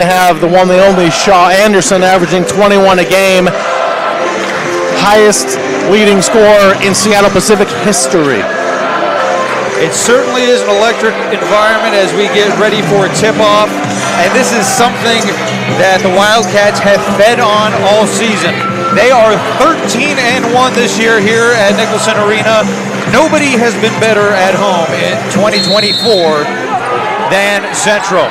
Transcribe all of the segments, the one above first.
have the one, the only Shaw Anderson averaging 21 a game. Highest leading scorer in Seattle Pacific history. It certainly is an electric environment as we get ready for tip-off. And this is something that the Wildcats have fed on all season. They are 13-1 this year here at Nicholson Arena. Nobody has been better at home in 2024 than Central.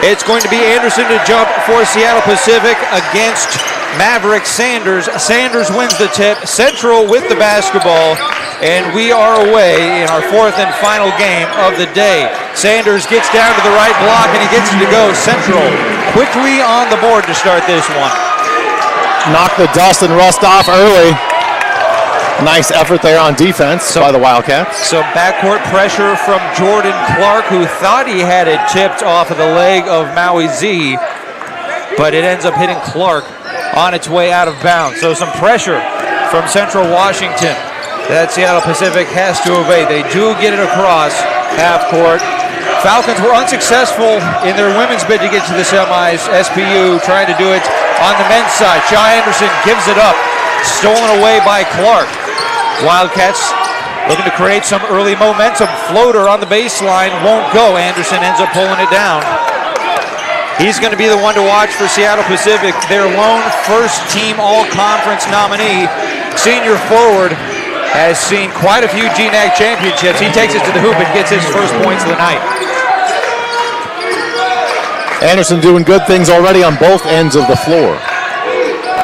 It's going to be Anderson to jump for Seattle Pacific against Maverick Sanders. Sanders wins the tip, Central with the basketball, and we are away in our fourth and final game of the day. Sanders gets down to the right block and he gets it to go. Central quickly on the board to start this one. Knock the dust and rust off early. Nice effort there on defense by the Wildcats. Some backcourt pressure from Jordan Clark, who thought he had it tipped off of the leg of Maui Z, but it ends up hitting Clark on its way out of bounds. So some pressure from Central Washington that Seattle Pacific has to obey. They do get it across half court. Falcons were unsuccessful in their women's bid to get to the semis. SPU trying to do it on the men's side. Shaw Anderson gives it up. Stolen away by Clark. Wildcats looking to create some early momentum. Floater on the baseline won't go. Anderson ends up pulling it down. He's going to be the one to watch for Seattle Pacific. Their lone first-team all-conference nominee, senior forward, has seen quite a few GNAC championships. He takes it to the hoop and gets his first points of the night. Anderson doing good things already on both ends of the floor.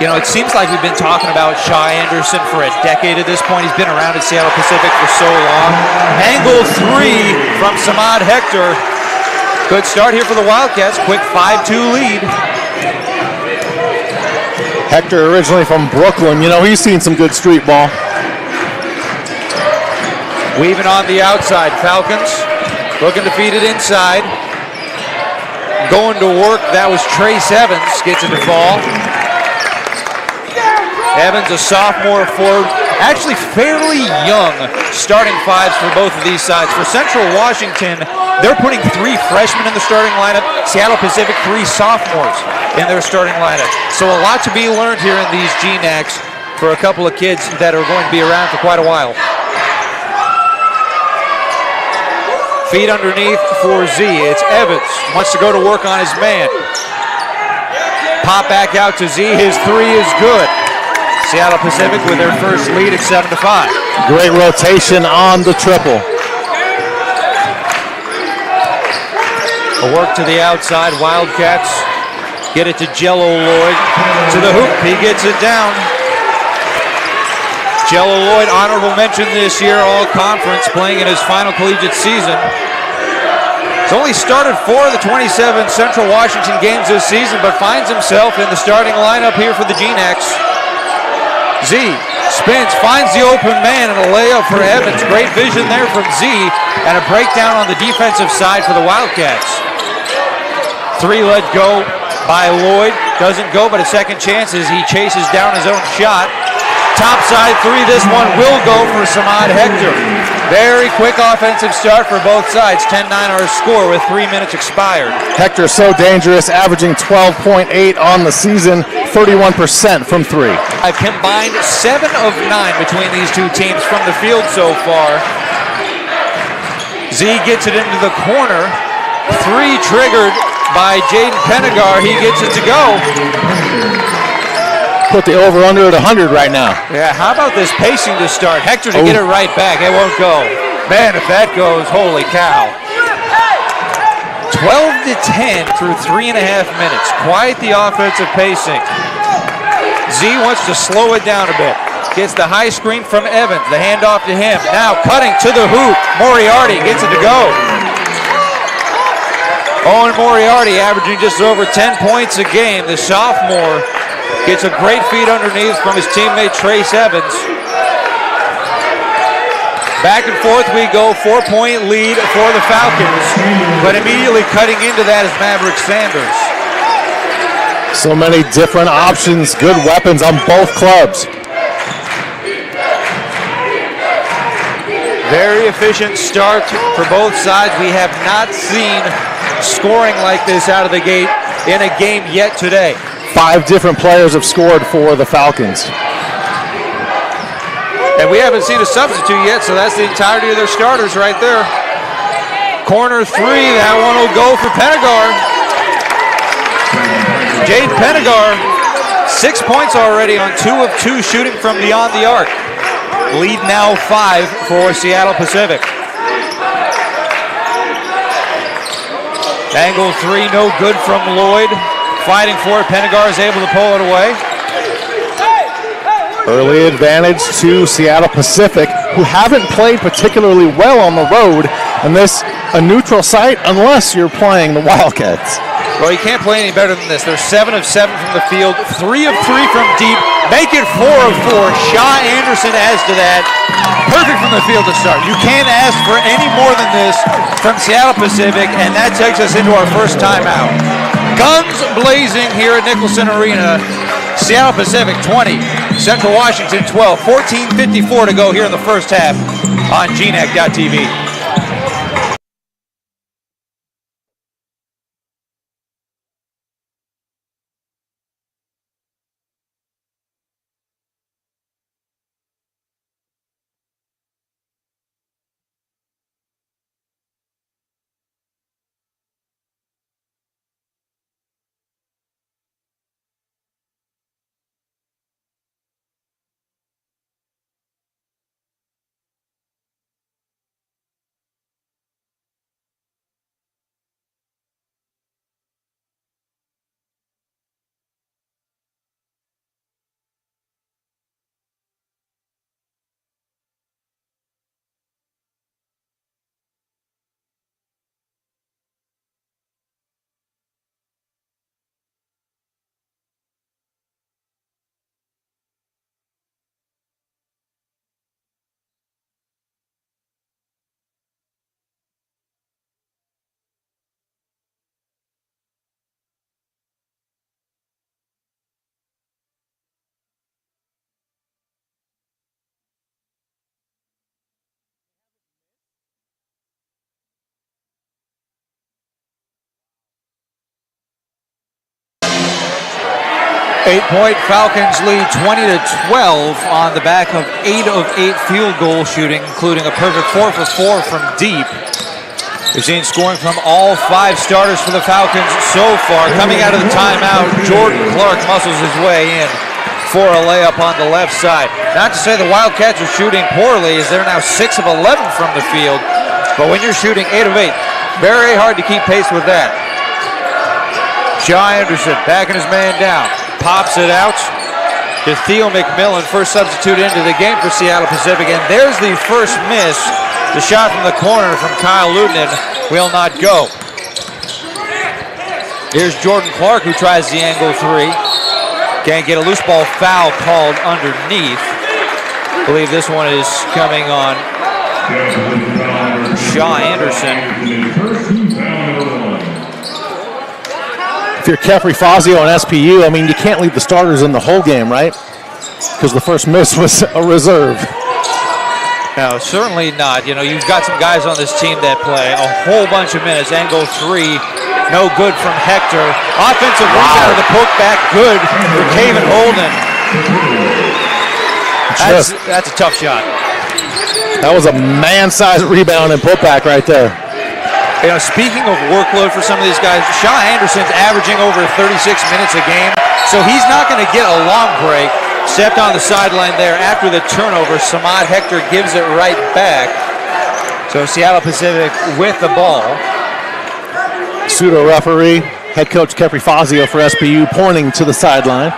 You know, it seems like we've been talking about Shaw Anderson for a decade at this point. He's been around at Seattle Pacific for so long. Angle three from Samad Hector. Good start here for the Wildcats. Quick 5-2 lead. Hector originally from Brooklyn. You know, he's seen some good street ball. Weaving on the outside. Falcons looking to feed it inside. Going to work. That was Trace Evans. Gets it to fall. Evans, a sophomore forward, actually fairly young starting fives for both of these sides. For Central Washington, they're putting 3 freshmen in the starting lineup. Seattle Pacific, 3 sophomores in their starting lineup. So a lot to be learned here in these GNACs for a couple of kids that are going to be around for quite a while. Feed underneath for Z. It's Evans. Wants to go to work on his man. Pop back out to Z. His 3 is good. Seattle Pacific with their first lead at 7-5. Great rotation on the triple. A work to the outside. Wildcats get it to Jello Lloyd. To the hoop. He gets it down. Jello Lloyd, honorable mention this year, all conference, playing in his final collegiate season. He's only started 4 of the 27 Central Washington games this season, but finds himself in the starting lineup here for the GNACs. Z spins, finds the open man, and a layup for Evans. Great vision there from Z, and a breakdown on the defensive side for the Wildcats. 3 let go by Lloyd. Doesn't go, but a second chance as he chases down his own shot. Top side 3, this one will go for Samad Hector. Very quick offensive start for both sides. 10-9 our score with 3 minutes expired. Hector so dangerous, averaging 12.8 on the season, 31% from 3. I've combined 7 of 9 between these two teams from the field so far. Z gets it into the corner. 3 triggered by Jaden Penagar. He gets it to go. Put the over-under at 100 right now. Yeah, how about this pacing to start? Hector to get it right back. It won't go. Man, if that goes, holy cow. 12-10 through 3.5 minutes. Quite the offensive pacing. Z wants to slow it down a bit. Gets the high screen from Evans. The handoff to him. Now cutting to the hoop. Moriarty gets it to go. Owen Moriarty averaging just over 10 points a game. The sophomore gets a great feed underneath from his teammate Trace Evans. Back and forth we go. 4-point lead for the Falcons. But immediately cutting into that is Maverick Sanders. So many different options. Good weapons on both clubs. Very efficient start for both sides. We have not seen scoring like this out of the gate in a game yet today. 5 different players have scored for the Falcons. And we haven't seen a substitute yet, so that's the entirety of their starters right there. Corner 3, that one will go for Pennegar. Jade Pennegar, 6 points already on 2 of 2 shooting from beyond the arc. Lead now 5 for Seattle Pacific. Angle 3, no good from Lloyd. Fighting for it, Pennegar is able to pull it away. Early advantage to Seattle Pacific, who haven't played particularly well on the road, and this a neutral site unless you're playing the Wildcats. Well, you can't play any better than this. They're 7 of 7 from the field, 3 of 3 from deep, make it 4 of 4. Shaw Anderson adds to that. Perfect from the field to start. You can't ask for any more than this from Seattle Pacific, and that takes us into our first timeout. Guns blazing here at Nicholson Arena. Seattle Pacific 20, Central Washington 12, 14:54 to go here in the first half on GNAC.TV. 8-point Falcons lead 20-12 on the back of 8 of 8 field goal shooting, including a perfect 4 for 4 from deep. We've seen scoring from all 5 starters for the Falcons so far. Coming out of the timeout, Jordan Clark muscles his way in for a layup on the left side. Not to say the Wildcats are shooting poorly, as they're now 6 of 11 from the field, but when you're shooting 8 of 8, very hard to keep pace with that. Shaw Anderson backing his man down. Pops it out to Theo McMillan, first substitute into the game for Seattle Pacific, and there's the first miss. The shot from the corner from Kyle Lutonen will not go. Here's Jordan Clark, who tries the angle 3. Can't get a loose ball foul called underneath. I believe this one is coming on Shaw Anderson. If you're Kefri Fazio and SPU, I mean, you can't leave the starters in the whole game, right? Because the first miss was a reserve. No, certainly not. You know, you've got some guys on this team that play a whole bunch of minutes. Angle 3, no good from Hector. Offensive rebound, the poke back, good for Caven Holden. That's a tough shot. That was a man-sized rebound and putback right there. You know, speaking of workload for some of these guys, Shaw Anderson's averaging over 36 minutes a game, so he's not going to get a long break. Stepped on the sideline there after the turnover. Samad Hector gives it right back. So Seattle Pacific with the ball. Pseudo referee, head coach Kefri Fazio for SPU, pointing to the sideline.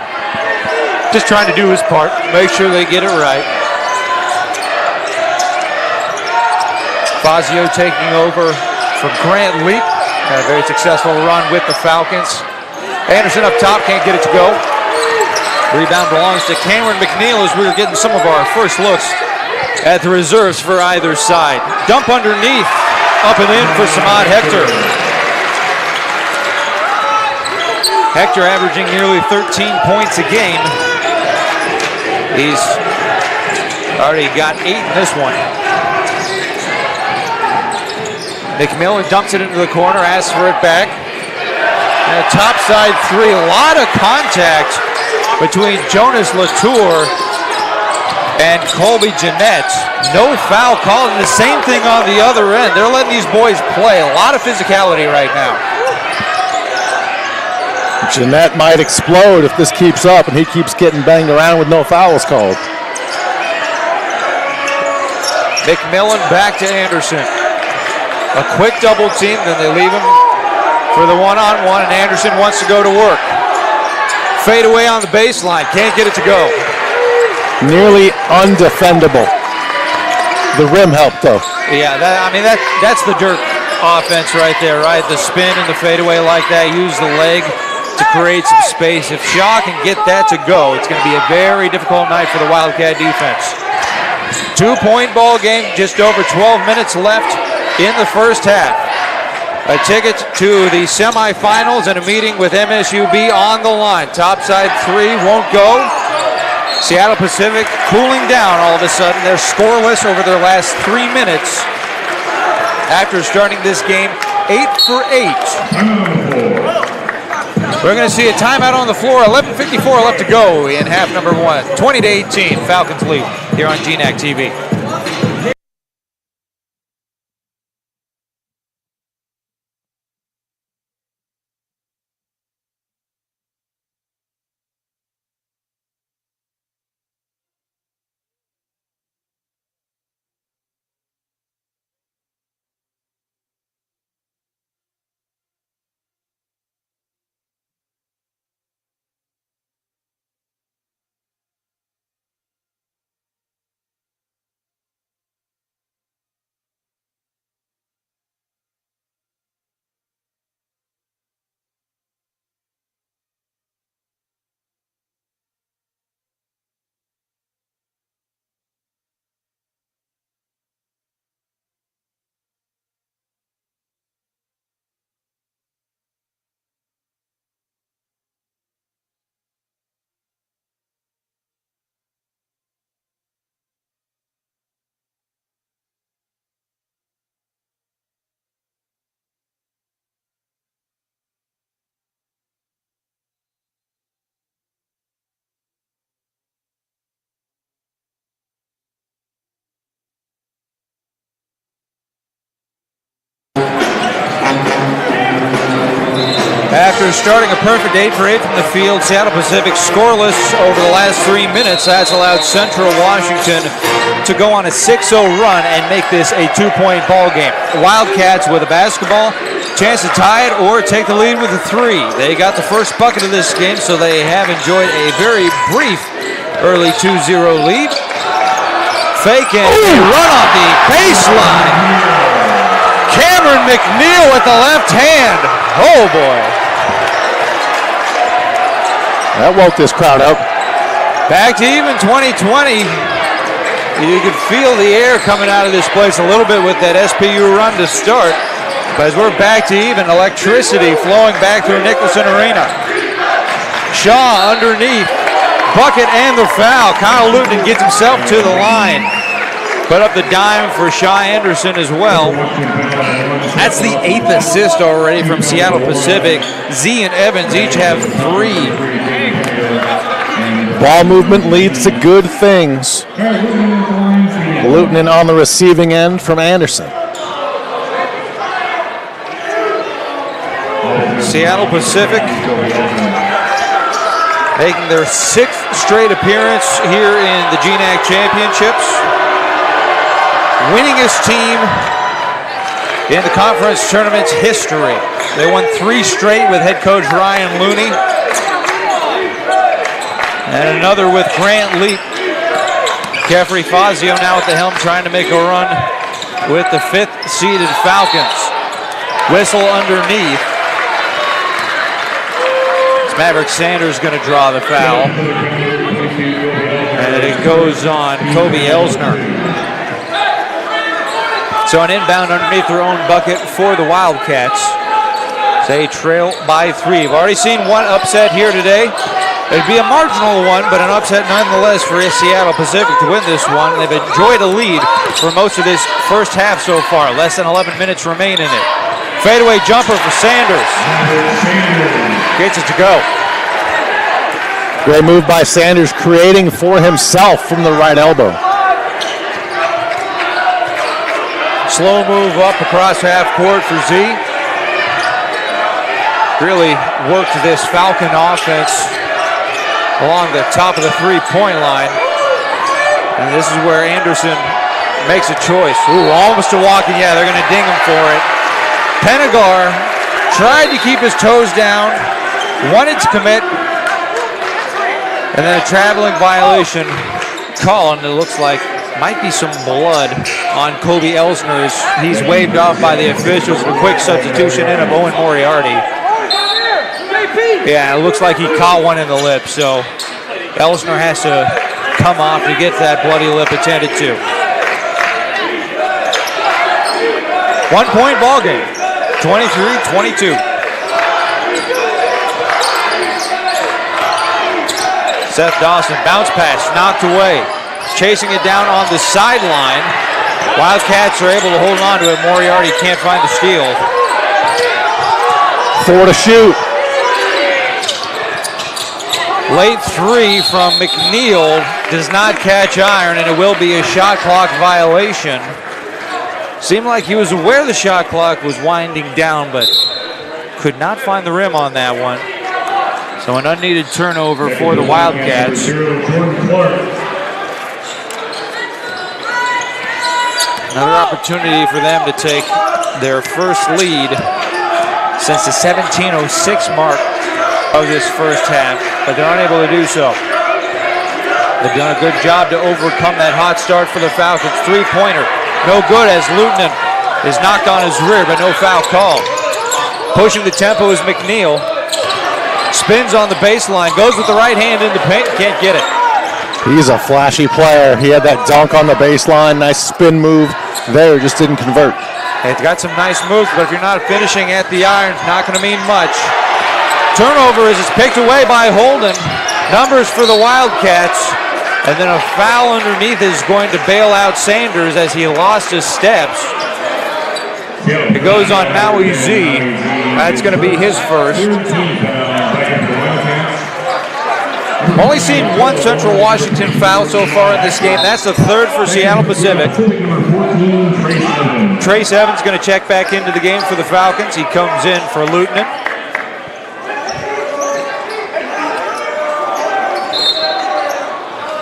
Just trying to do his part, make sure they get it right. Fazio taking over for Grant Leap. Had a very successful run with the Falcons. Anderson up top, can't get it to go. Rebound belongs to Cameron McNeil as we were getting some of our first looks at the reserves for either side. Dump underneath, up and in for Samad Hector. Hector averaging nearly 13 points a game. He's already got 8 in this one. McMillan dumps it into the corner, asks for it back. And a topside three. A lot of contact between Jonas Latour and Colby Jeanette. No foul called, and the same thing on the other end. They're letting these boys play. A lot of physicality right now. Jeanette might explode if this keeps up and he keeps getting banged around with no fouls called. McMillan back to Anderson. A quick double team, then they leave him for the one-on-one, and Anderson wants to go to work. Fade away on the baseline, can't get it to go. Nearly undefendable. The rim helped though. Yeah, that's the Dirk offense right there, right? The spin and the fadeaway like that, use the leg to create some space. If Shaw can get that to go, it's going to be a very difficult night for the Wildcat defense. 2-point ball game, just over 12 minutes left in the first half. A ticket to the semifinals and a meeting with MSUB on the line. Topside three won't go. Seattle Pacific cooling down all of a sudden. They're scoreless over their last 3 minutes after starting this game 8 for 8. We're going to see a timeout on the floor. 11:54 left to go in half number one. 20-18, Falcons lead here on GNAC TV. After starting a perfect 8 for 8 from the field, Seattle Pacific scoreless over the last 3 minutes. That's allowed Central Washington to go on a 6-0 run and make this a 2-point ball game. Wildcats with a basketball, chance to tie it or take the lead with a 3. They got the first bucket of this game, so they have enjoyed a very brief early 2-0 lead. Fake and a run on the baseline. Cameron McNeil with the left hand. Oh boy. That woke this crowd up. Back to even 2020. You could feel the air coming out of this place a little bit with that SPU run to start. But as we're back to even, electricity flowing back through Nicholson Arena. Shaw underneath. Bucket and the foul. Kyle Luton gets himself to the line. Put up the dime for Shaw Anderson as well. That's the 8th assist already from Seattle Pacific. Z and Evans each have 3. Ball movement leads to good things. Luton on the receiving end from Anderson. Seattle Pacific making their 6th straight appearance here in the GNAC Championships. Winningest team in the conference tournament's history. They won 3 straight with head coach Ryan Looney. And another with Grant Leap. Jeffrey Fazio now at the helm trying to make a run with the 5th seeded Falcons. Whistle underneath. It's Maverick Sanders going to draw the foul. And it goes on Kobe Elsner. So an inbound underneath their own bucket for the Wildcats. They trail by 3. We've already seen one upset here today. It'd be a marginal one, but an upset nonetheless for Seattle Pacific to win this one. They've enjoyed a lead for most of this first half so far. Less than 11 minutes remain in it. Fadeaway jumper for Sanders. Gets it to go. Great move by Sanders, creating for himself from the right elbow. Slow move up across half court for Z. Really worked this Falcon offense along the top of the three-point line. And this is where Anderson makes a choice. Ooh, almost a walk, and yeah, they're going to ding him for it. Penagar tried to keep his toes down, wanted to commit, and then a traveling violation call, and it looks like might be some blood on Kobe Elsner as he's waved off by the officials. A quick substitution in of Owen Moriarty. Yeah, it looks like he caught one in the lip, so Ellensburg has to come off to get that bloody lip attended to. 1 point ball game, 23-22. Seth Dawson, bounce pass, knocked away. Chasing it down on the sideline. Wildcats are able to hold on to it. Moriarty can't find the steal. 4 to shoot. Late three from McNeil does not catch iron, and it will be a shot clock violation. Seemed like he was aware the shot clock was winding down, but could not find the rim on that one. So an unneeded turnover for the Wildcats. Another opportunity for them to take their first lead since the 17:06 mark of this first half, but they're unable to do so. They've done a good job to overcome that hot start for the Falcons. Three-pointer, no good as Luton is knocked on his rear, but no foul call. Pushing the tempo is McNeil. Spins on the baseline, goes with the right hand in the paint, can't get it. He's a flashy player. He had that dunk on the baseline, nice spin move there, just didn't convert. It's got some nice moves, but if you're not finishing at the iron, it's not going to mean much. Turnover as it's picked away by Holden. Numbers for the Wildcats. And then a foul underneath is going to bail out Sanders as he lost his steps. It goes on Maui Z. That's going to be his first. Only seen one Central Washington foul so far in this game. That's the third for Seattle Pacific. Trace Evans going to check back into the game for the Falcons. He comes in for Luton.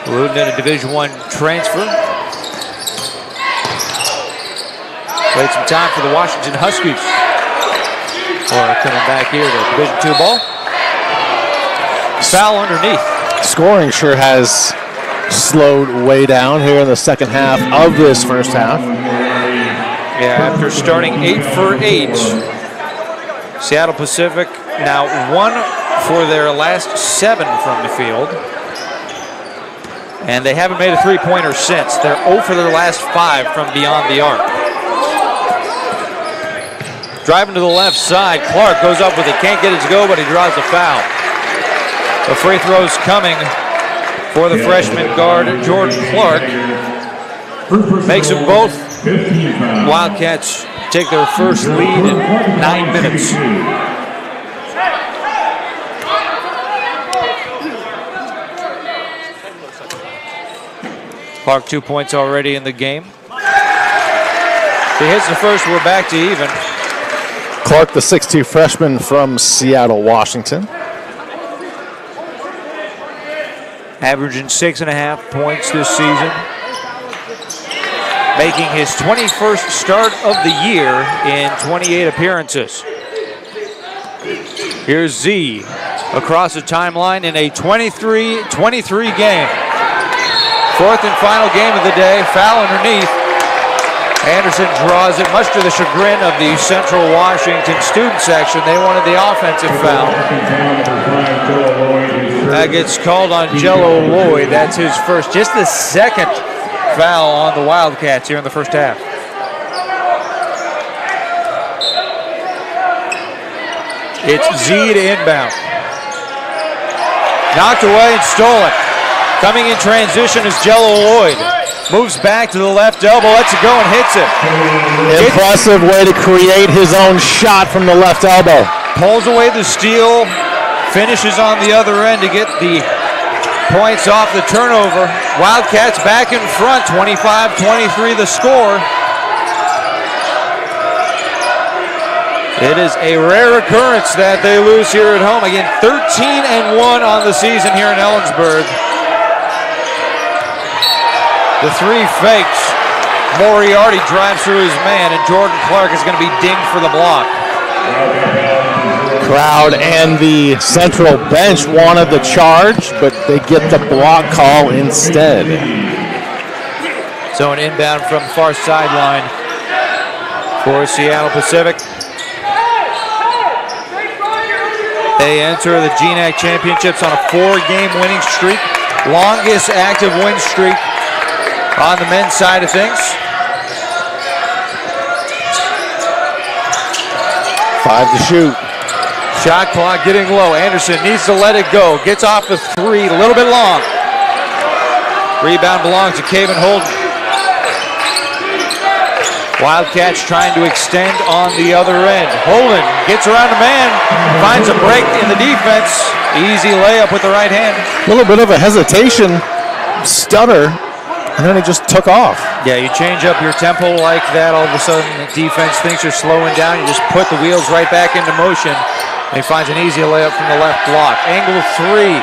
Luton, a Division I transfer. Played some time for the Washington Huskies. Or coming back here to Division II ball. Foul underneath. Scoring sure has slowed way down here in the second half of this first half. Yeah, after starting 8 for 8, Seattle Pacific now 1 for their last 7 from the field. And they haven't made a three-pointer since. They're 0 for their last 5 from beyond the arc. Driving to the left side, Clark goes up with it, can't get it to go, but he draws a foul. The free throw's coming for the freshman guard, Jordan Clark. Makes them both. Wildcats take their first lead in 9 minutes. Clark 2 points already in the game. If he hits the first, we're back to even. Clark, the 6'2 freshman from Seattle, Washington. Averaging 6.5 points this season. Making his 21st start of the year in 28 appearances. Here's Z across the timeline in a 23-23 game. Fourth and final game of the day, foul underneath. Anderson draws it, much to the chagrin of the Central Washington student section. They wanted the offensive foul. That gets called on Jello Lloyd. That's his first, just the second foul on the Wildcats here in the first half. It's Z to inbound. Knocked away and stolen. Coming in transition is Jello Lloyd. Moves back to the left elbow, lets it go and hits it. Impressive way to create his own shot from the left elbow. Pulls away the steal, finishes on the other end to get the points off the turnover. Wildcats back in front, 25-23 the score. It is a rare occurrence that they lose here at home. Again, 13-1 on the season here in Ellensburg. The three fakes. Moriarty drives through his man, and Jordan Clark is going to be dinged for the block. Crowd and the central bench wanted the charge, but they get the block call instead. So an inbound from the far sideline for Seattle Pacific. They enter the GNAC championships on a 4-game winning streak. Longest active win streak on the men's side of things. 5 to shoot. Shot clock getting low. Anderson needs to let it go. Gets off the three, a little bit long. Rebound belongs to Caven Holden. Wildcats trying to extend on the other end. Holden gets around a man, finds a break in the defense. Easy layup with the right hand. A little bit of a hesitation, stutter, and then he just took off. Yeah, you change up your tempo like that, all of a sudden the defense thinks you're slowing down. You just put the wheels right back into motion. And he finds an easy layup from the left block. Angle three,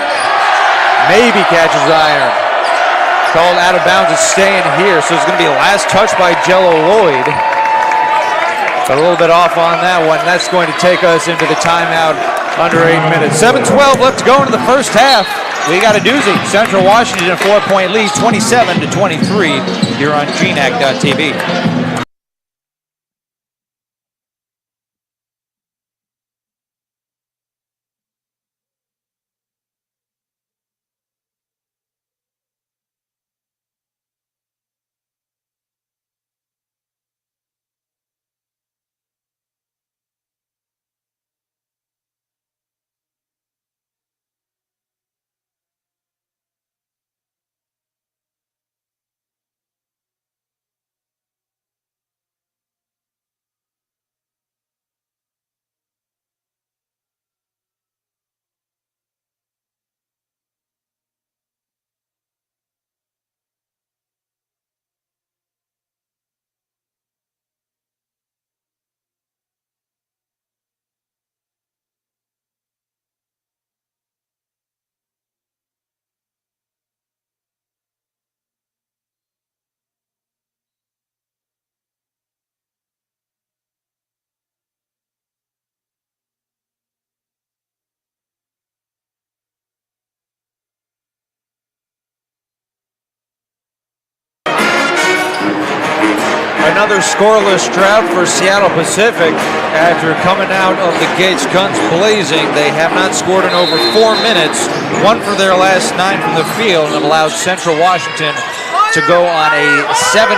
maybe catches iron. Called out of bounds, it's staying here, so it's going to be a last touch by Jello Lloyd. But a little bit off on that one. That's going to take us into the timeout under 8 minutes. 7:12 left to go into the first half. We got a doozy. Central Washington a 4-point lead, 27-23 here on GNAC.TV. Another scoreless drought for Seattle Pacific after coming out of the gates guns blazing. They have not scored in over 4 minutes, one for their last 9 from the field, and allowed Central Washington to go on a 7-0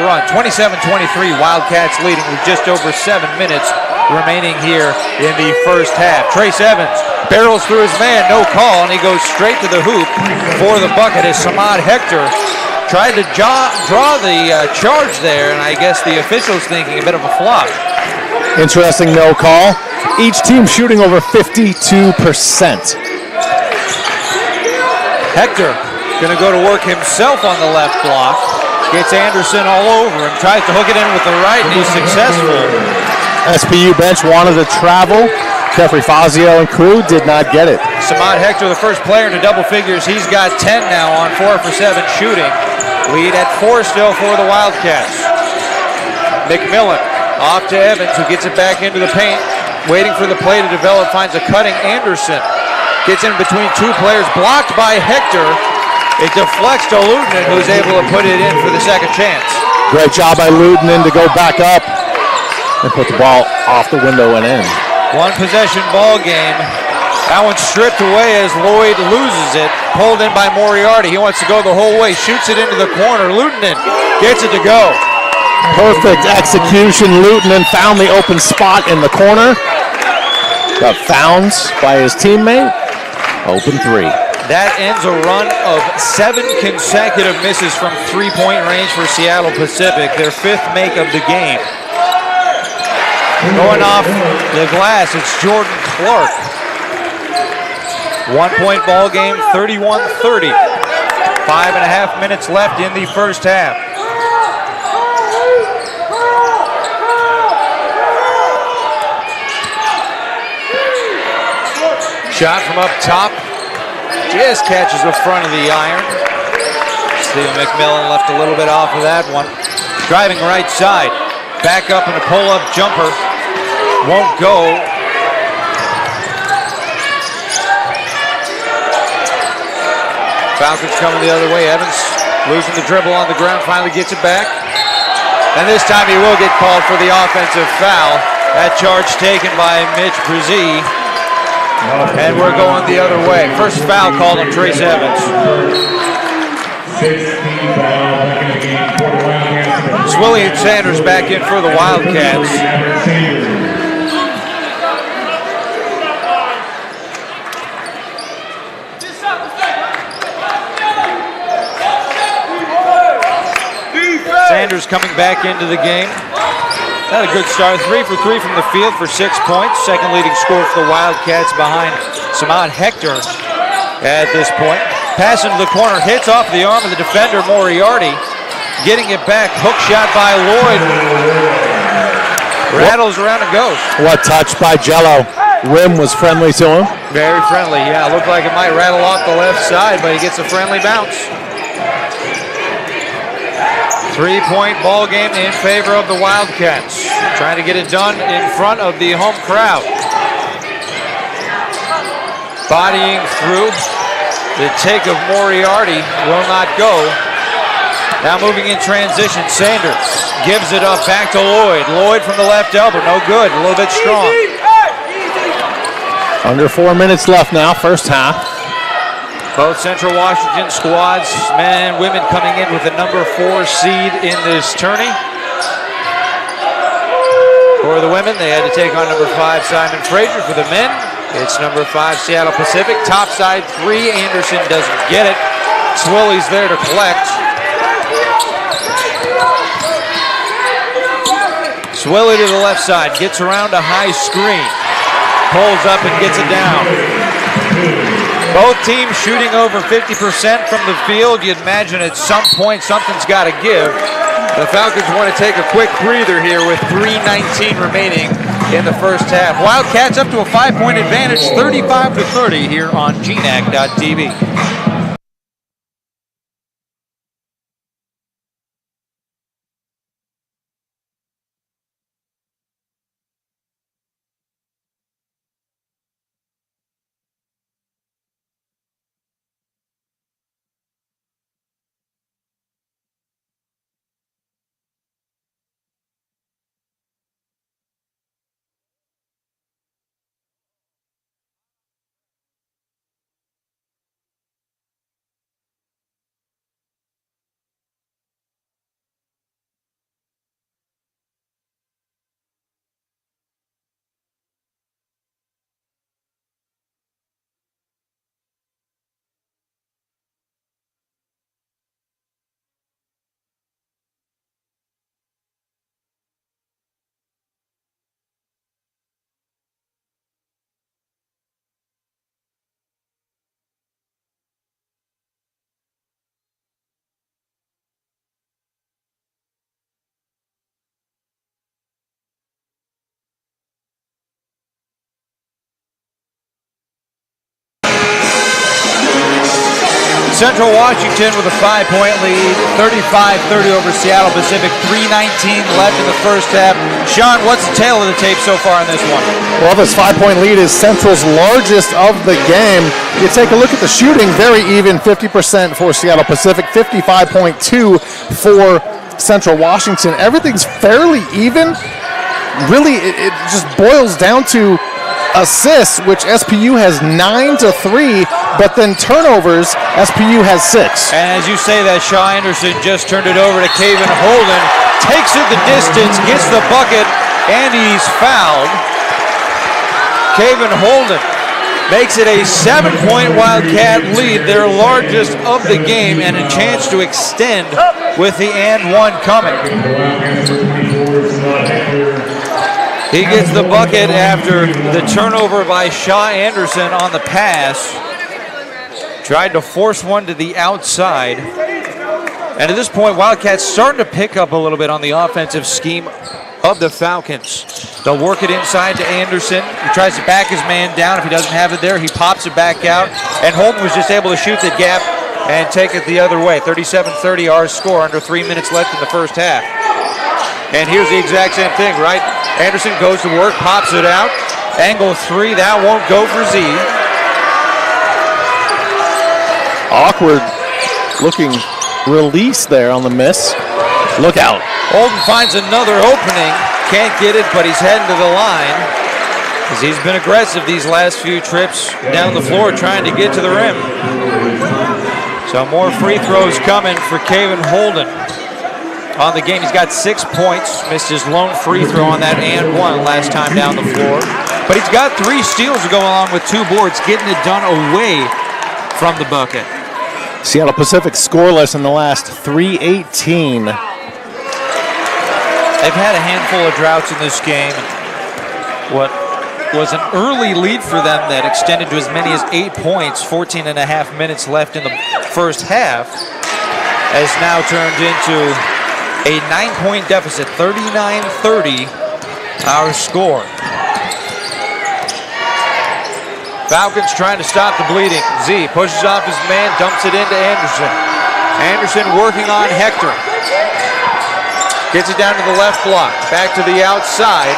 run. 27-23, Wildcats leading with just over 7 minutes remaining here in the first half. Trace Evans barrels through his man, no call, and he goes straight to the hoop for the bucket as Samad Hector tried to draw the charge there, and I guess the officials thinking a bit of a flop. Interesting no call. Each team shooting over 52%. Hector going to go to work himself on the left block. Gets Anderson all over him. Tries to hook it in with the right, and he's successful. SPU bench wanted to travel. Jeffrey Fazio and crew did not get it. Samad Hector, the first player into double figures. He's got 10 now on 4 for 7 shooting. Lead at 4 still for the Wildcats. McMillan off to Evans, who gets it back into the paint. Waiting for the play to develop, finds a cutting Anderson. Gets in between 2 players, blocked by Hector. It deflects to Luton, who's able to put it in for the second chance. Great job by Luton to go back up and put the ball off the window and in. 1 possession ball game. That one's stripped away as Lloyd loses it. Pulled in by Moriarty. He wants to go the whole way. Shoots it into the corner. Luton gets it to go. Perfect execution. Luton found the open spot in the corner. Got found by his teammate. Open 3. That ends a run of 7 consecutive misses from three-point range for Seattle Pacific, their 5th make of the game. Going off the glass, it's Jordan Clark. 1-point ball game, 31-30. 5.5 minutes left in the first half. Shot from up top. Just catches the front of the iron. Steve McMillan left a little bit off of that one. Driving right side. Back up in a pull-up jumper. Won't go. Falcons coming the other way. Evans losing the dribble on the ground. Finally gets it back. And this time he will get called for the offensive foul. That charge taken by Mitch Brzee. And we're going the other way. First foul called on Trace Evans. 16 foul back in the game. Swilly Sanders back in for the Wildcats. Sanders coming back into the game. Had a good start, 3 for 3 from the field for 6 points. Second leading scorer for the Wildcats behind Samad Hector at this point. Pass into the corner, hits off the arm of the defender, Moriarty. Getting it back, hook shot by Lloyd. Rattles around and goes. What touch by Jello. Rim was friendly to him. Very friendly, yeah. Looked like it might rattle off the left side, but he gets a friendly bounce. 3-point ball game in favor of the Wildcats. Trying to get it done in front of the home crowd. Bodying through. The take of Moriarty will not go. Now moving in transition, Sanders gives it up back to Lloyd. Lloyd from the left elbow, no good, a little bit strong. Under 4 minutes left now, first half. Both Central Washington squads, men and women, coming in with a number 4 seed in this tourney. For the women, they had to take on number 5 Simon Fraser. For the men, it's number 5 Seattle Pacific. Topside 3, Anderson doesn't get it. Swilly's there to collect. Swilly to the left side, gets around a high screen. Pulls up and gets it down. Both teams shooting over 50% from the field. You'd imagine at some point something's got to give. The Falcons want to take a quick breather here with 3:19 remaining in the first half. Wildcats up to a 5-point advantage, 35-30 here on GNAC.TV. Central Washington with a 5-point lead, 35-30 over Seattle Pacific, 3:19 left in the first half. Sean, what's the tail of the tape so far in this one? Well, this 5-point lead is Central's largest of the game. You take a look at the shooting, very even, 50% for Seattle Pacific, 55.2 for Central Washington. Everything's fairly even. Really, it just boils down to assists, which SPU has 9-3, but then turnovers, SPU has 6. And as you say that, Shaw Anderson just turned it over to Caven Holden, takes it the distance, gets the bucket, and he's fouled. Caven Holden makes it a 7-point Wildcat lead, their largest of the game, and a chance to extend with the and one coming. He gets the bucket after the turnover by Shaw Anderson on the pass. Tried to force one to the outside. And at this point, Wildcats starting to pick up a little bit on the offensive scheme of the Falcons. They'll work it inside to Anderson. He tries to back his man down. If he doesn't have it there, he pops it back out. And Holton was just able to shoot the gap and take it the other way. 37-30 our score, under 3 minutes left in the first half. And here's the exact same thing, right? Anderson goes to work, pops it out. Angle three, that won't go for Z. Awkward looking release there on the miss. Look out. Holden finds another opening. Can't get it, but he's heading to the line because he's been aggressive these last few trips down the floor trying to get to the rim. So more free throws coming for Kaven Holden on the game. He's got 6 points. Missed his lone free throw on that and one last time down the floor. But he's got 3 steals to go along with 2 boards, getting it done away from the bucket. Seattle Pacific scoreless in the last 3:18. They've had a handful of droughts in this game. What was an early lead for them that extended to as many as 8 points, 14 and a half minutes left in the first half, has now turned into a 9-point deficit, 39-30 our score. Falcons trying to stop the bleeding. Z pushes off his man, dumps it into Anderson. Anderson working on Hector. Gets it down to the left block. Back to the outside.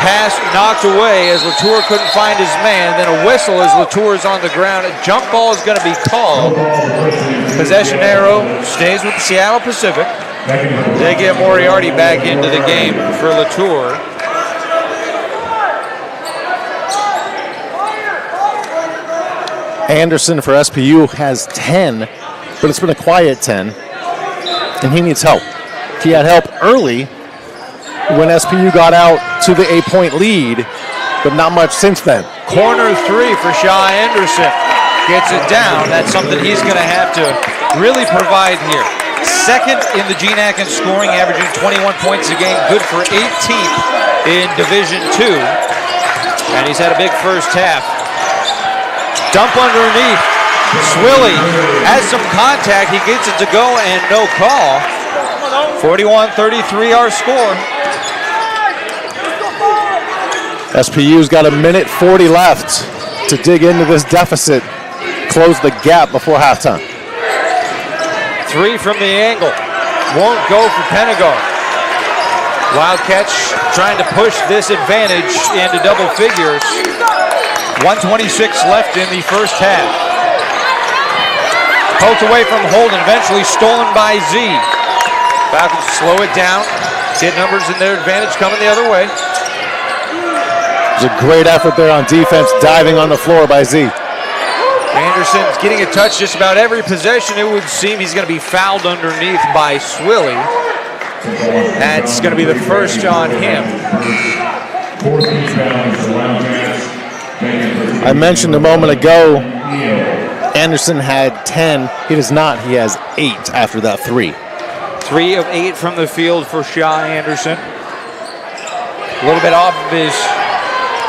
Pass knocked away as Latour couldn't find his man. Then a whistle as Latour is on the ground. A jump ball is going to be called. Possession arrow stays with the Seattle Pacific. They get Moriarty back into the game for Latour. Anderson for SPU has 10, but it's been a quiet 10, and he needs help. He had help early when SPU got out to the 8-point lead, but not much since then. Corner three for Shaw Anderson. Gets it down. That's something he's going to have to really provide here. Second in the GNAC in scoring, averaging 21 points a game. Good for 18th in Division II. And he's had a big first half. Dump underneath. Swilly has some contact. He gets it to go and no call. 41-33 our score. SPU's got 1:40 left to dig into this deficit, close the gap before halftime. 3 from the angle. Won't go for Penagor. Wildcats trying to push this advantage into double figures. 1:26 left in the first half. Poked away from Holden, eventually stolen by Z. Falcons slow it down. Get numbers in their advantage coming the other way. It was a great effort there on defense, diving on the floor by Z. Anderson's getting a touch just about every possession. It would seem he's going to be fouled underneath by Swilly. That's going to be the first on him. I mentioned a moment ago, Anderson had 10. He does not. He has 8 after that 3. 3 of 8 from the field for Shaw Anderson. A little bit off of his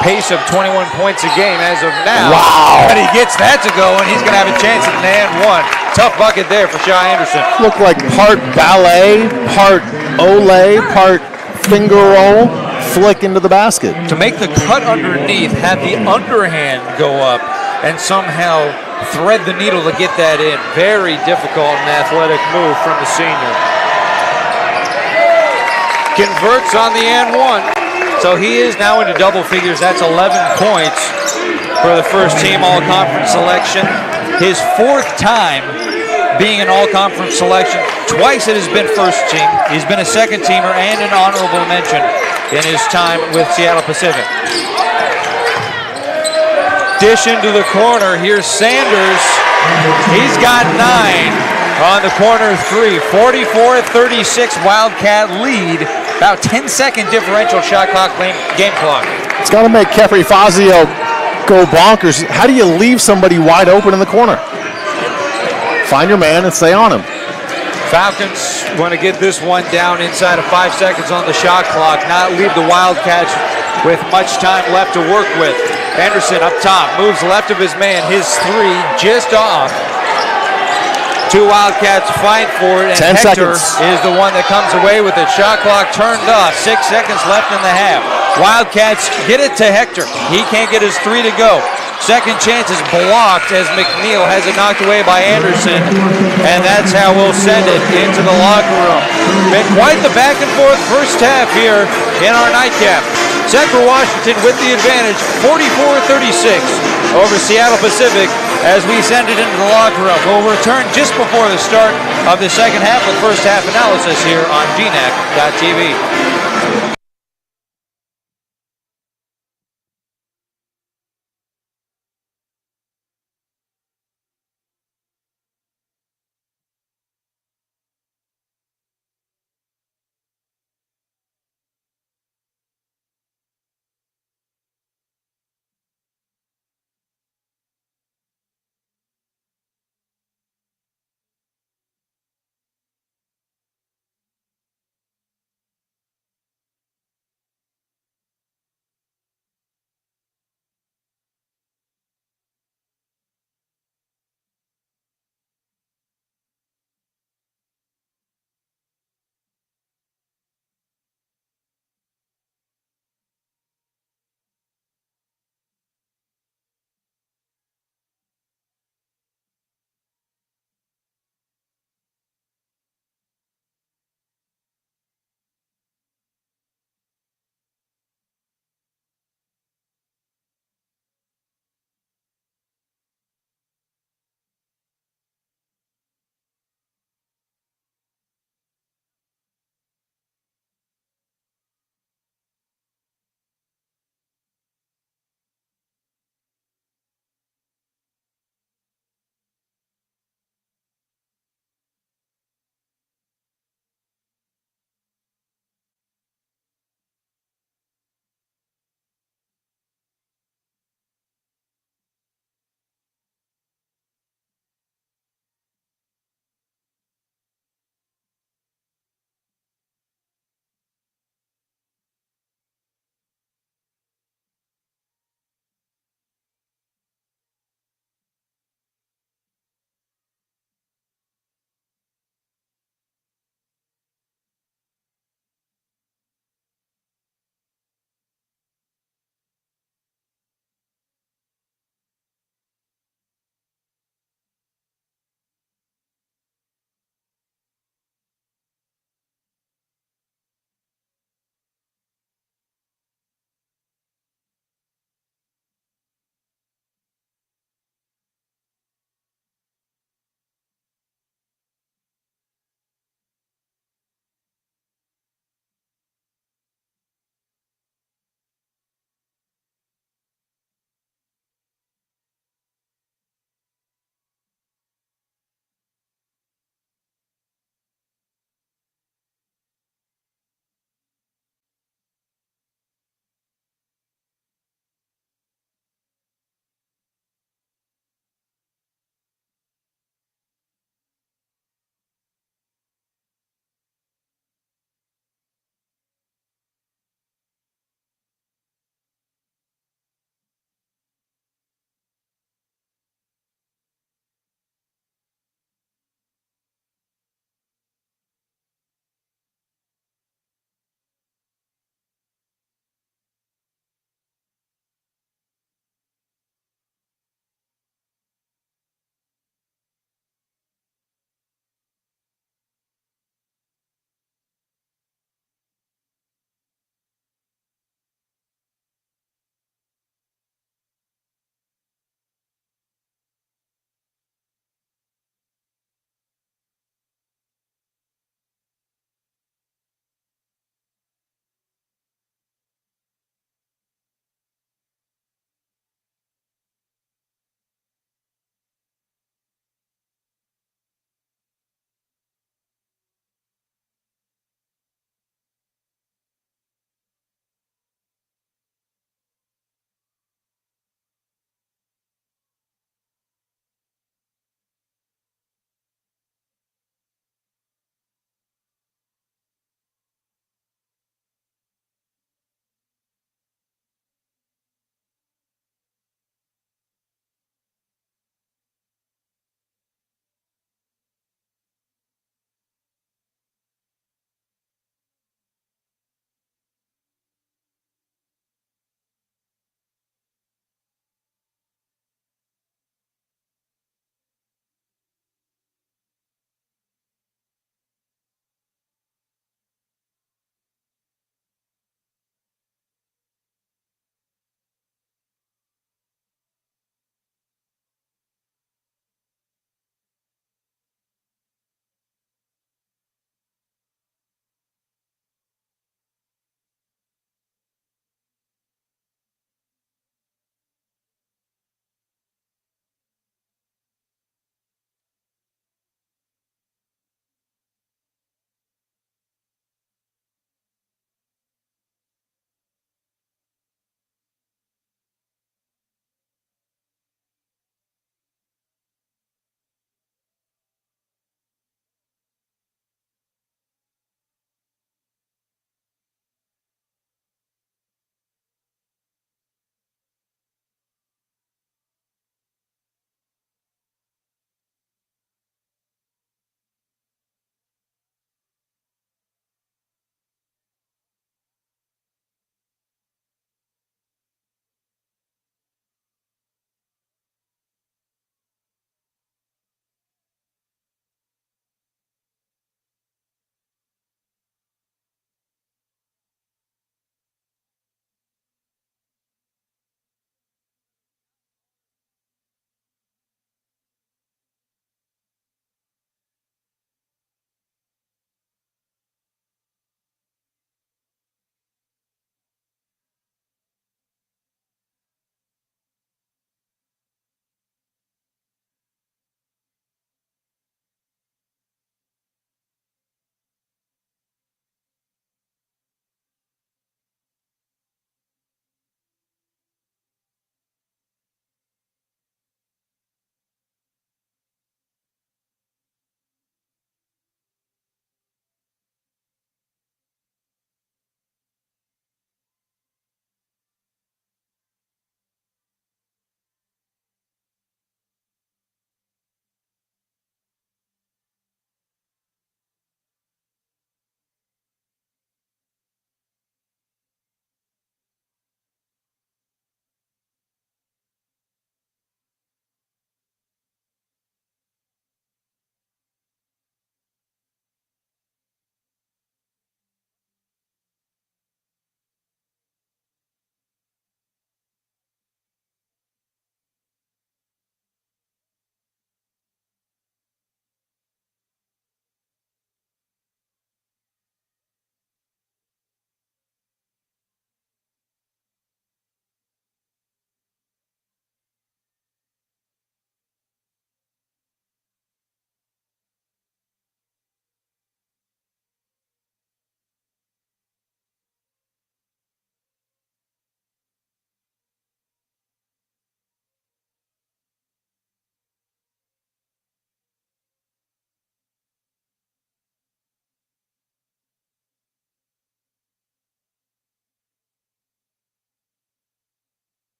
pace of 21 points a game as of now. Wow. But he gets that to go, and he's going to have a chance at an and one. Tough bucket there for Shaw Anderson. Looked like part ballet, part Olay, part finger roll, flick into the basket. To make the cut underneath, have the underhand go up, and somehow thread the needle to get that in. Very difficult and athletic move from the senior. Converts on the and one. So he is now into double figures. That's 11 points for the first team all-conference selection. His 4th time being an all-conference selection. Twice it has been first team. He's been a second teamer and an honorable mention in his time with Seattle Pacific. Dish into the corner. Here's Sanders. He's got 9 on the corner 3. 44-36 Wildcat lead. About 10-second differential shot clock, game clock. It's going to make Kefri Fazio go bonkers. How do you leave somebody wide open in the corner? Find your man and stay on him. Falcons want to get this one down inside of 5 seconds on the shot clock, not leave the Wildcats with much time left to work with. Anderson up top, moves left of his man, his three just off. Two Wildcats fight for it, and 10 Hector seconds. is the one that comes away with it. Shot clock turned off, 6 seconds left in the half. Wildcats get it to Hector. He can't get his three to go. Second chance is blocked as McNeil has it knocked away by Anderson, and that's how we'll send it into the locker room. Been quite the back and forth first half here in our nightcap. Central Washington with the advantage, 44-36 over Seattle Pacific as we send it into the locker room. We'll return just before the start of the second half with first half analysis here on GNAC.TV.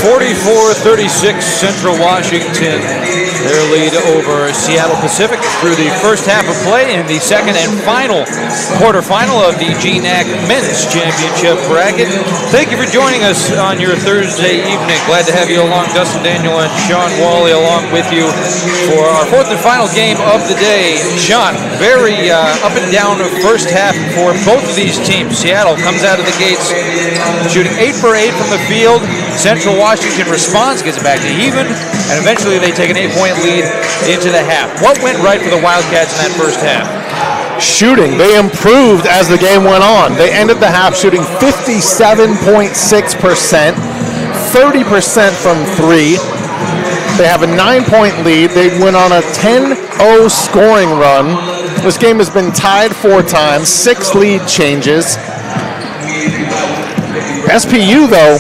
44-36 Central Washington. Their lead over Seattle Pacific through the first half of play in the second and final quarterfinal of the GNAC Men's Championship bracket. Thank you for joining us on your Thursday evening. Glad to have you along. Dustin Daniel and Sean Wally along with you for our fourth and final game of the day. Sean, very up and down first half for both of these teams. Seattle comes out of the gates shooting 8 for 8 from the field. Central Washington responds, gets it back to even, and eventually they take an 8-point lead into the half. What went right for the Wildcats in that first half? Shooting. They improved as the game went on. They ended the half shooting 57.6%, 30% from three. They have a 9-point lead. They went on a 10-0 scoring run. This game has been tied 4 times, 6 lead changes. SPU, though,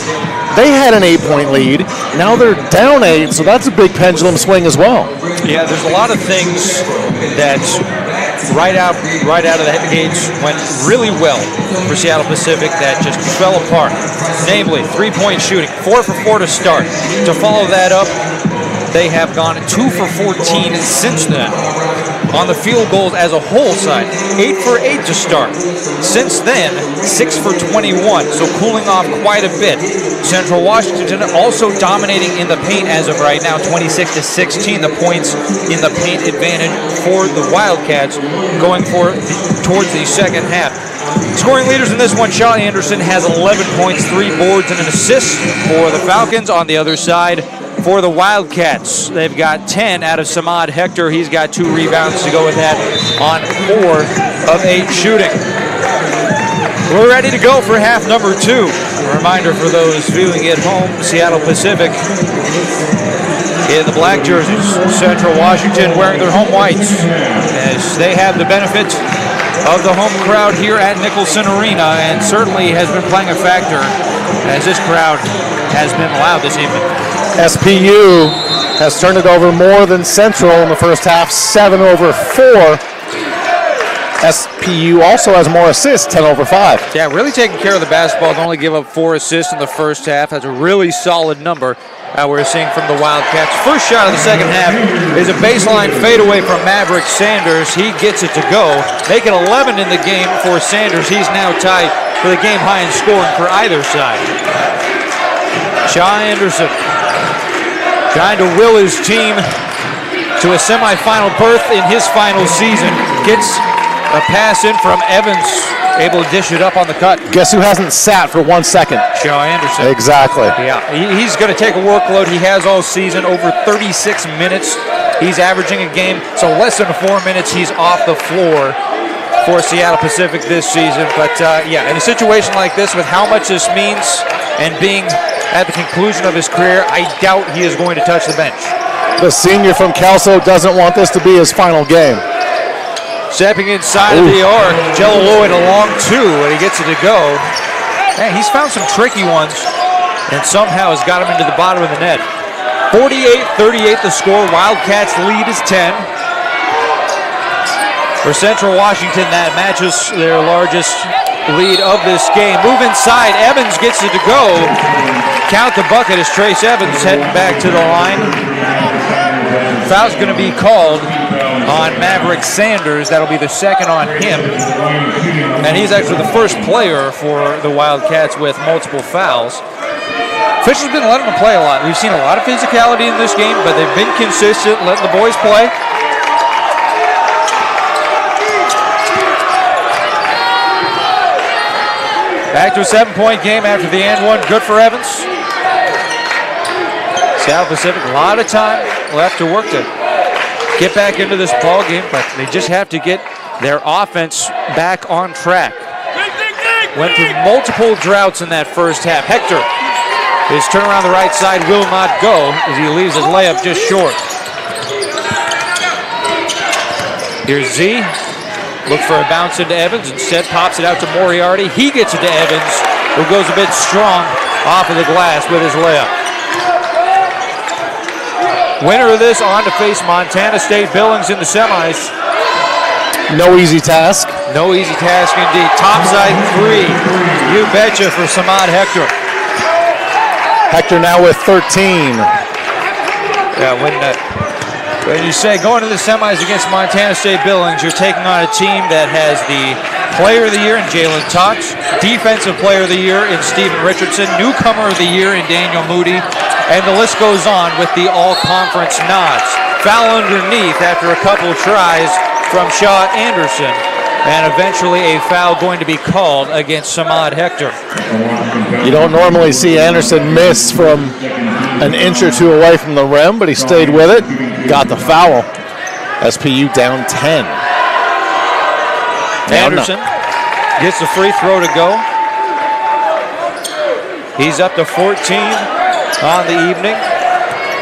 they had an 8-point lead. Now they're down 8, so that's a big pendulum swing as well. Yeah, there's a lot of things that right out of the gates went really well for Seattle Pacific that just fell apart. Namely, 3-point shooting, 4 for 4 to start. To follow that up, they have gone 2 for 14 since then. On the field goals as a whole side, 8 for 8 to start. Since then, 6 for 21, so cooling off quite a bit. Central Washington also dominating in the paint as of right now, 26-16, the points in the paint advantage for the Wildcats going towards the second half. Scoring leaders in this one, Shaw Anderson has 11 points, 3 boards, and an assist for the Falcons. On the other side, for the Wildcats, they've got 10 out of Samad Hector. He's got 2 rebounds to go with that on 4 of 8 shooting. We're ready to go for half number 2. A reminder for those viewing at home, Seattle Pacific in the black jerseys. Central Washington wearing their home whites as they have the benefit of the home crowd here at Nicholson Arena, and certainly has been playing a factor as this crowd has been loud this evening. SPU has turned it over more than Central in the first half, 7 over 4. SPU also has more assists, 10 over 5. Yeah, really taking care of the basketball. They only give up 4 assists in the first half. That's a really solid number we're seeing from the Wildcats. First shot of the second half is a baseline fadeaway from Maverick Sanders. He gets it to go. Make it 11 in the game for Sanders. He's now tied for the game high in scoring for either side. Shaw Anderson trying to will his team to a semifinal berth in his final season. Gets a pass in from Evans, able to dish it up on the cut. Guess who hasn't sat for 1 second? Shaw Anderson. Exactly. Yeah, he's going to take a workload he has all season, over 36 minutes. He's averaging a game, so less than 4 minutes he's off the floor for Seattle Pacific this season. But yeah, in a situation like this, with how much this means and being at the conclusion of his career, I doubt he is going to touch the bench. The senior from Kelso doesn't want this to be his final game. Stepping inside of the arc, Jello Lloyd a long 2, and he gets it to go. Man, he's found some tricky ones, and somehow has got him into the bottom of the net. 48-38 the score. Wildcats lead is 10. For Central Washington, that matches their largest lead of this game. Move inside, Evans gets it to go. Count the bucket as Trace Evans heading back to the line. Foul's going to be called on Maverick Sanders. That'll be the second on him. And he's actually the first player for the Wildcats with multiple fouls. Officials have been letting them play a lot. We've seen a lot of physicality in this game, but they've been consistent, letting the boys play. Back to a 7-point game after the and one. Good for Evans. Seattle Pacific, a lot of time left to work to get back into this ball game, but they just have to get their offense back on track. Went through multiple droughts in that first half. Hector, his turn around the right side will not go as he leaves his layup just short. Here's Z. Look for a bounce into Evans. Instead, pops it out to Moriarty. He gets it to Evans, who goes a bit strong off of the glass with his layup. Winner of this on to face Montana State Billings in the semis. No easy task. No easy task indeed. Topside 3. You betcha for Samad Hector. Hector now with 13. Yeah, when you say going to the semis against Montana State Billings, you're taking on a team that has the Player of the Year in Jalen Tots, Defensive Player of the Year in Stephen Richardson, Newcomer of the Year in Daniel Moody, and the list goes on with the all-conference nods. Foul underneath after a couple tries from Shaw Anderson, and eventually a foul going to be called against Samad Hector. You don't normally see Anderson miss from an inch or two away from the rim, but he stayed with it, got the foul. SPU down 10. Anderson gets the free throw to go. He's up to 14 on the evening.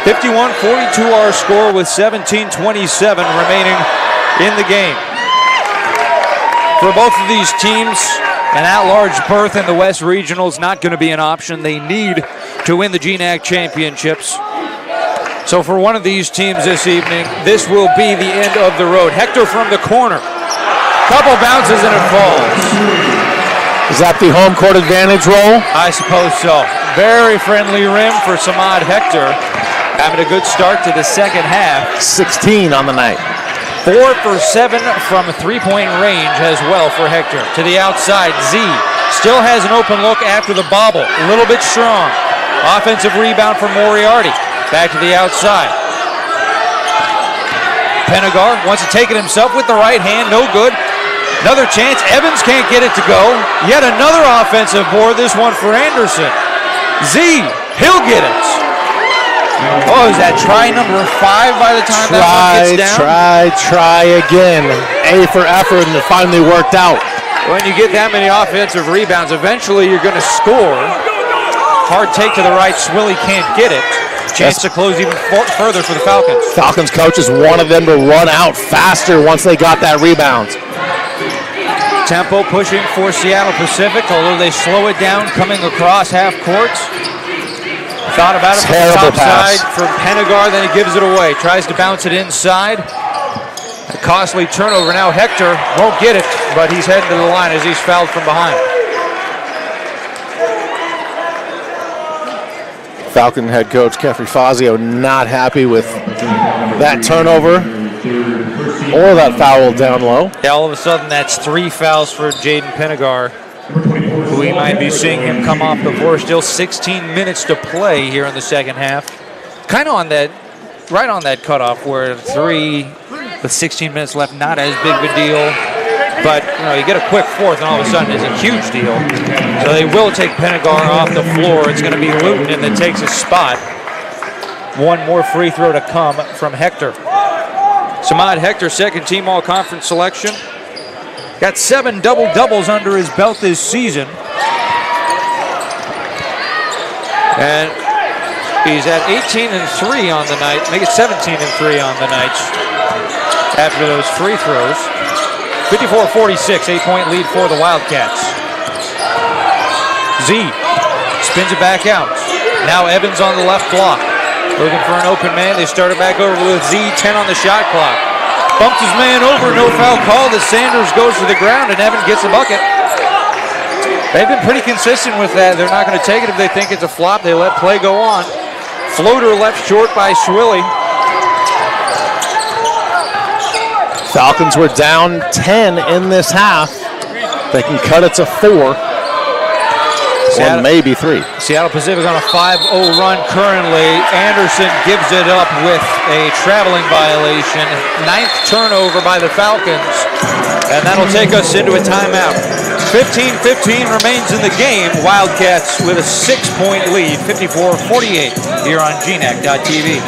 51-42 our score with 17:27 remaining in the game. For both of these teams, an at-large berth in the West Regional is not going to be an option. They need to win the GNAC championships. So for one of these teams this evening, this will be the end of the road. Hector from the corner. Couple bounces and it falls. Is that the home court advantage roll? I suppose so. Very friendly rim for Samad Hector. Having a good start to the second half. 16 on the night. 4 for 7 from three-point range as well for Hector. To the outside, Z still has an open look after the bobble. A little bit strong. Offensive rebound for Moriarty. Back to the outside. Penegar wants to take it himself with the right hand. No good. Another chance. Evans can't get it to go. Yet another offensive board. This one for Anderson. Z, he'll get it. Oh, is that try number 5 by the time that one gets down? Try again. A for effort, and it finally worked out. When you get that many offensive rebounds, eventually you're going to score. Hard take to the right. Swilly can't get it. Chance to close even further for the Falcons. Falcons coaches wanted them to run out faster once they got that rebound. Tempo pushing for Seattle Pacific, although they slow it down coming across half court. Thought about it from the top side from Penegar, then he gives it away. Tries to bounce it inside. A costly turnover. Now Hector won't get it, but he's heading to the line as he's fouled from behind. Falcon head coach Kefri Fazio not happy with that turnover or that foul down low. Yeah, all of a sudden that's 3 fouls for Jaden Penegar, who we might be seeing him come off the floor. Still 16 minutes to play here in the second half. Kind of on that, right on that cutoff where 3 with 16 minutes left, not as big of a deal. But you get a quick fourth and all of a sudden it's a huge deal. So they will take Penegar off the floor. It's going to be Luton that takes a spot. One more free throw to come from Hector. Samad Hector, second team all-conference selection. Got 7 double-doubles under his belt this season. And he's at 18-3 on the night. Make it 17-3 on the night after those free throws. 54-46, 8-point lead for the Wildcats. Z spins it back out. Now Evans on the left block. Looking for an open man. They start it back over with Z, 10 on the shot clock. Bumped his man over, no foul called as Sanders goes to the ground and Evans gets a bucket. They've been pretty consistent with that. They're not going to take it if they think it's a flop. They let play go on. Floater left short by Swilly. Falcons were down 10 in this half. They can cut it to 4. Or maybe 3. Seattle Pacific on a 5-0 run currently. Anderson gives it up with a traveling violation. 9th turnover by the Falcons. And that'll take us into a timeout. 15-15 remains in the game. Wildcats with a 6-point lead, 54-48 here on GNAC.TV.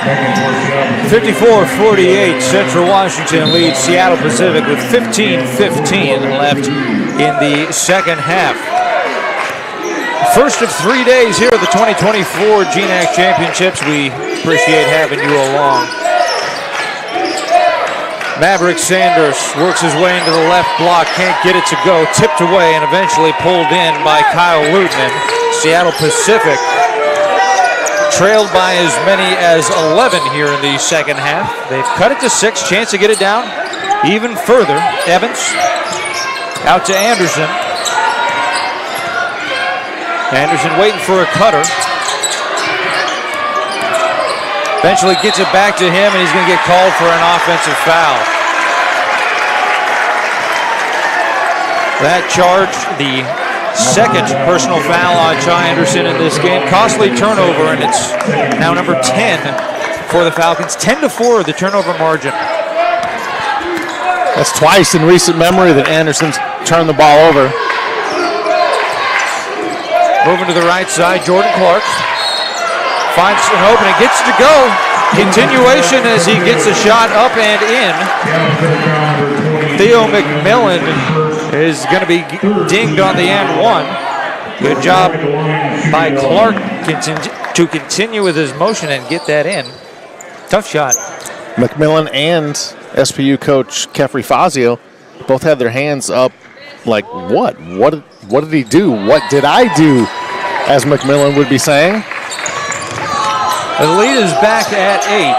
54-48, Central Washington leads Seattle Pacific with 15:15 left in the second half. First of 3 days here at the 2024 GNAC Championships. We appreciate having you along. Maverick Sanders works his way into the left block, can't get it to go, tipped away and eventually pulled in by Kyle Lutman. Seattle Pacific trailed by as many as 11 here in the second half. They've cut it to 6, chance to get it down even further. Evans out to Anderson. Anderson waiting for a cutter. Eventually gets it back to him, and he's going to get called for an offensive foul. That charge, the second personal foul on Chai Anderson in this game. Costly turnover, and it's now number 10 for the Falcons. 10-4, the turnover margin. That's twice in recent memory that Anderson's turned the ball over. Moving to the right side, Jordan Clark finds an opening, gets it to go. Continuation as he gets the shot up and in. Theo McMillan is going to be dinged on the end one. Good job by Clark to continue with his motion and get that in. Tough shot. McMillan and SPU coach Kefri Fazio both had their hands up like, what? What did he do? What did I do? As McMillan would be saying. The lead is back at 8.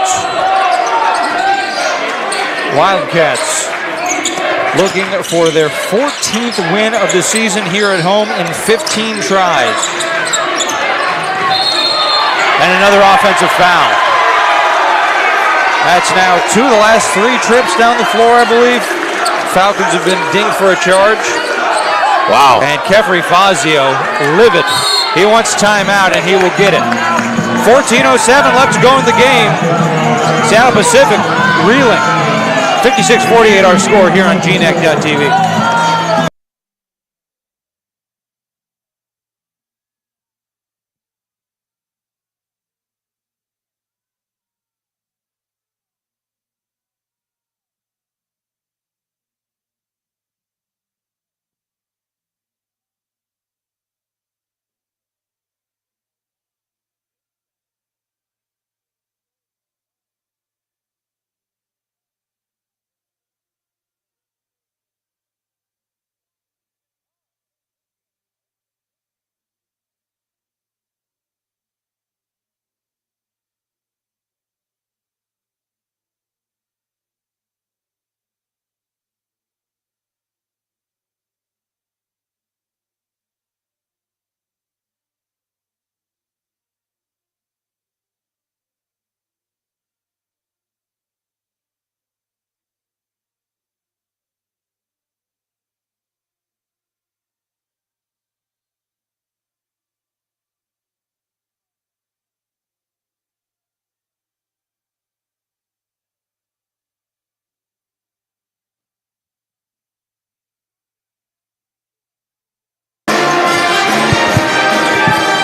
Wildcats looking for their 14th win of the season here at home in 15 tries. And another offensive foul. That's now 2 of the last 3 trips down the floor, I believe. Falcons have been dinged for a charge. Wow. And Kefri Fazio, livid. He wants timeout, and he will get it. 14:07 left to go in the game. Seattle Pacific reeling. 56-48 our score here on GNAC.TV.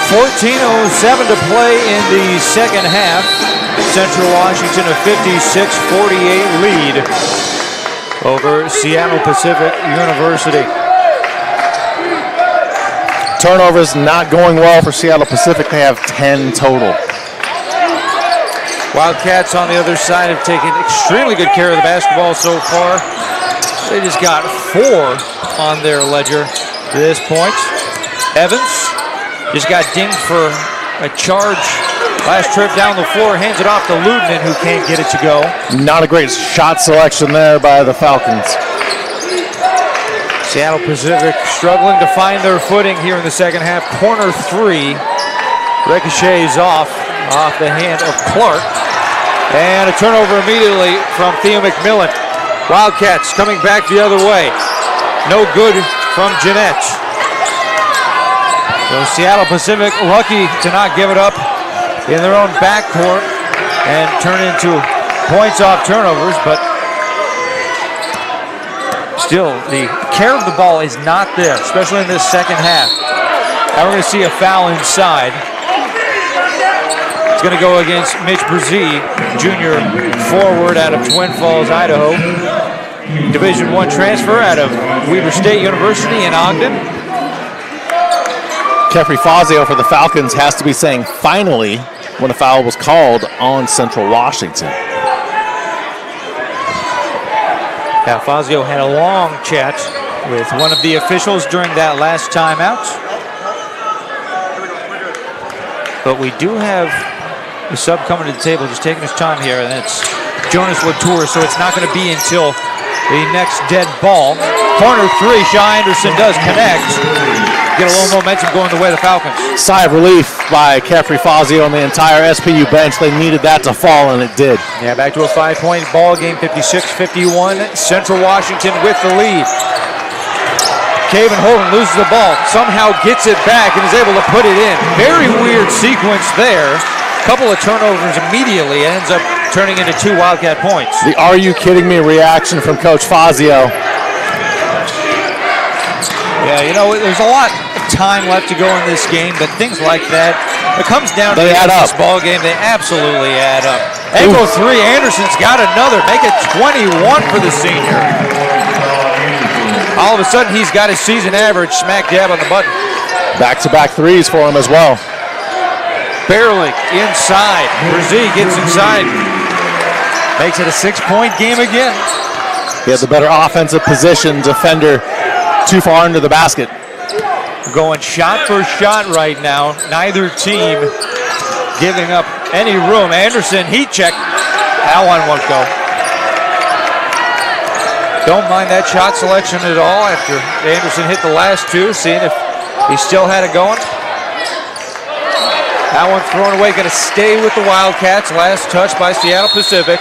.14:07 to play in the second half. Central Washington a 56-48 lead over Seattle Pacific University. Turnovers not going well for Seattle Pacific. They have 10 total. Wildcats on the other side have taken extremely good care of the basketball so far. They just got 4 on their ledger to this point. Evans just got dinged for a charge last trip down the floor, hands it off to Ludman, who can't get it to go. Not a great shot selection there by the Falcons. Seattle Pacific struggling to find their footing here in the second half. Corner 3 ricochets off the hand of Clark. And a turnover immediately from Theo McMillan. Wildcats coming back the other way. No good from Jeanette. So Seattle Pacific lucky to not give it up in their own backcourt and turn into points off turnovers, but still the care of the ball is not there, especially in this second half. Now we're going to see a foul inside. It's going to go against Mitch Brzee, junior forward out of Twin Falls, Idaho. Division I transfer out of Weber State University in Ogden. Kefri Fazio for the Falcons has to be saying finally when a foul was called on Central Washington. Yeah, Fazio had a long chat with one of the officials during that last timeout. But we do have the sub coming to the table, just taking his time here, and it's Jonas Latour, so it's not going to be until the next dead ball. Corner three, Shaw Anderson does connect. Get a little momentum going the way of the Falcons. Sigh of relief by Kefri Fazio and the entire SPU bench. They needed that to fall, and it did. Yeah, back to a 5-point ball game, 56-51. Central Washington with the lead. Caven Holden loses the ball, somehow gets it back and is able to put it in. Very weird sequence there. Couple of turnovers immediately, ends up turning into 2 Wildcat points. The "are you kidding me" reaction from Coach Fazio. Yeah, you know, there's a lot of time left to go in this game, but things like that, it comes down to this ball game. They absolutely add up. Angle three, Anderson's got another. Make it 21 for the senior. All of a sudden, he's got his season average smack dab on the button. Back-to-back threes for him as well. Barely inside. Brzee gets inside. Makes it a 6-point game again. He has a better offensive position. Defender too far into the basket. We're going shot for shot right now. Neither team giving up any room. Anderson, heat check. That one won't go. Don't mind that shot selection at all after Anderson hit the last two, seeing if he still had it going. That one thrown away, going to stay with the Wildcats. Last touch by Seattle Pacific.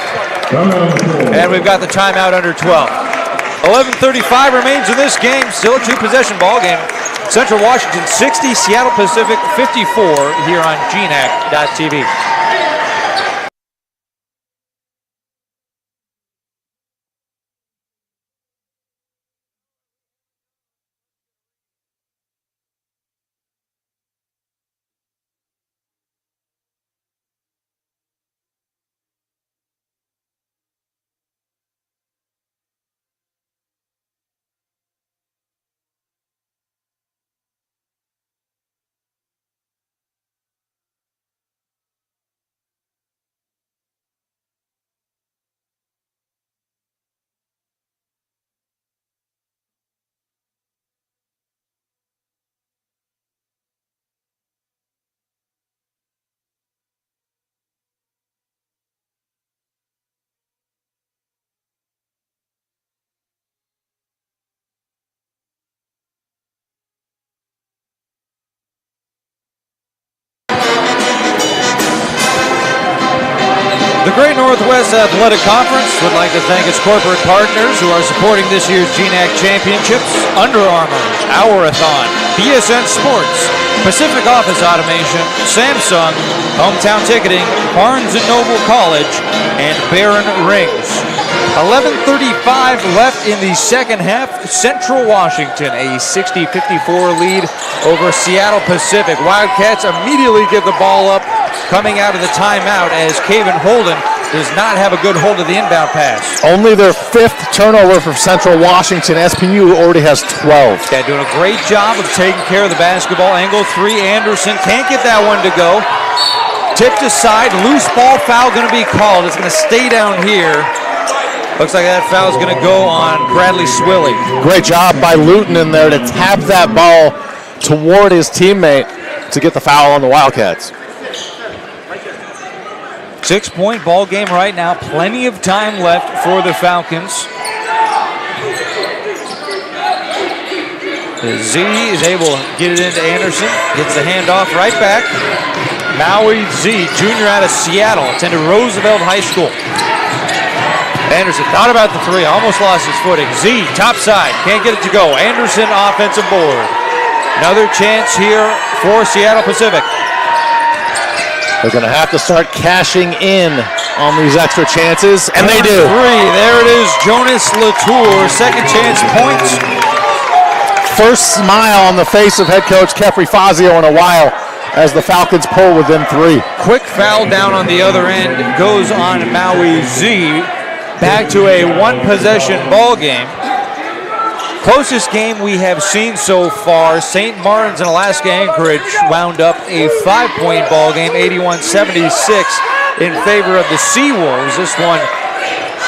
And we've got the timeout under 12. 11:35 remains in this game. Still a 2-possession ball game. Central Washington 60, Seattle Pacific 54 here on GNAC.TV. The Great Northwest Athletic Conference would like to thank its corporate partners who are supporting this year's GNAC Championships: Under Armour, Hour-a-thon, BSN Sports, Pacific Office Automation, Samsung, Hometown Ticketing, Barnes & Noble College, and Barron Rings. 11:35 left in the second half. Central Washington, a 60-54 lead over Seattle Pacific. Wildcats immediately give the ball up coming out of the timeout as Caven Holden does not have a good hold of the inbound pass. Only their 5th turnover for Central Washington. SPU already has 12. Yeah, doing a great job of taking care of the basketball. Angle three, Anderson can't get that one to go. Tipped aside, loose ball, foul going to be called. It's going to stay down here. Looks like that foul is going to go on Bradley Swilly. Great job by Luton in there to tap that ball toward his teammate to get the foul on the Wildcats. 6-point ball game right now. Plenty of time left for the Falcons. Z is able to get it into Anderson. Gets the handoff right back. Maui Z, junior out of Seattle, attended Roosevelt High School. Anderson thought about the three, almost lost his footing. Z, top side, can't get it to go. Anderson, offensive board. Another chance here for Seattle Pacific. They're going to have to start cashing in on these extra chances, and they do. Three, there it is, Jonas Latour, second chance points. First smile on the face of head coach Kefri Fazio in a while as the Falcons pull within 3. Quick foul down on the other end goes on Maui Z. Back to a one-possession ball game. Closest game we have seen so far, St. Martin's and Alaska Anchorage wound up a 5-point ball game, 81-76 in favor of the Seawolves. This one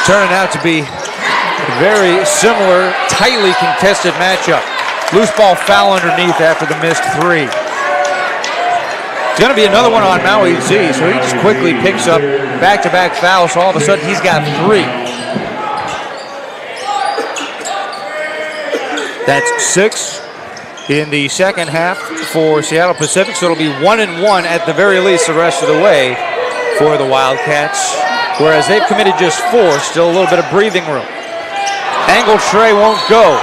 turning out to be a very similar, tightly contested matchup. Loose ball foul underneath after the missed 3. It's going to be another one on Maui Z, so he just quickly picks up back-to-back fouls, so all of a sudden he's got 3. That's 6 in the second half for Seattle Pacific, so it'll be 1-1 at the very least the rest of the way for the Wildcats, whereas they've committed just 4, still a little bit of breathing room. Angle tray won't go.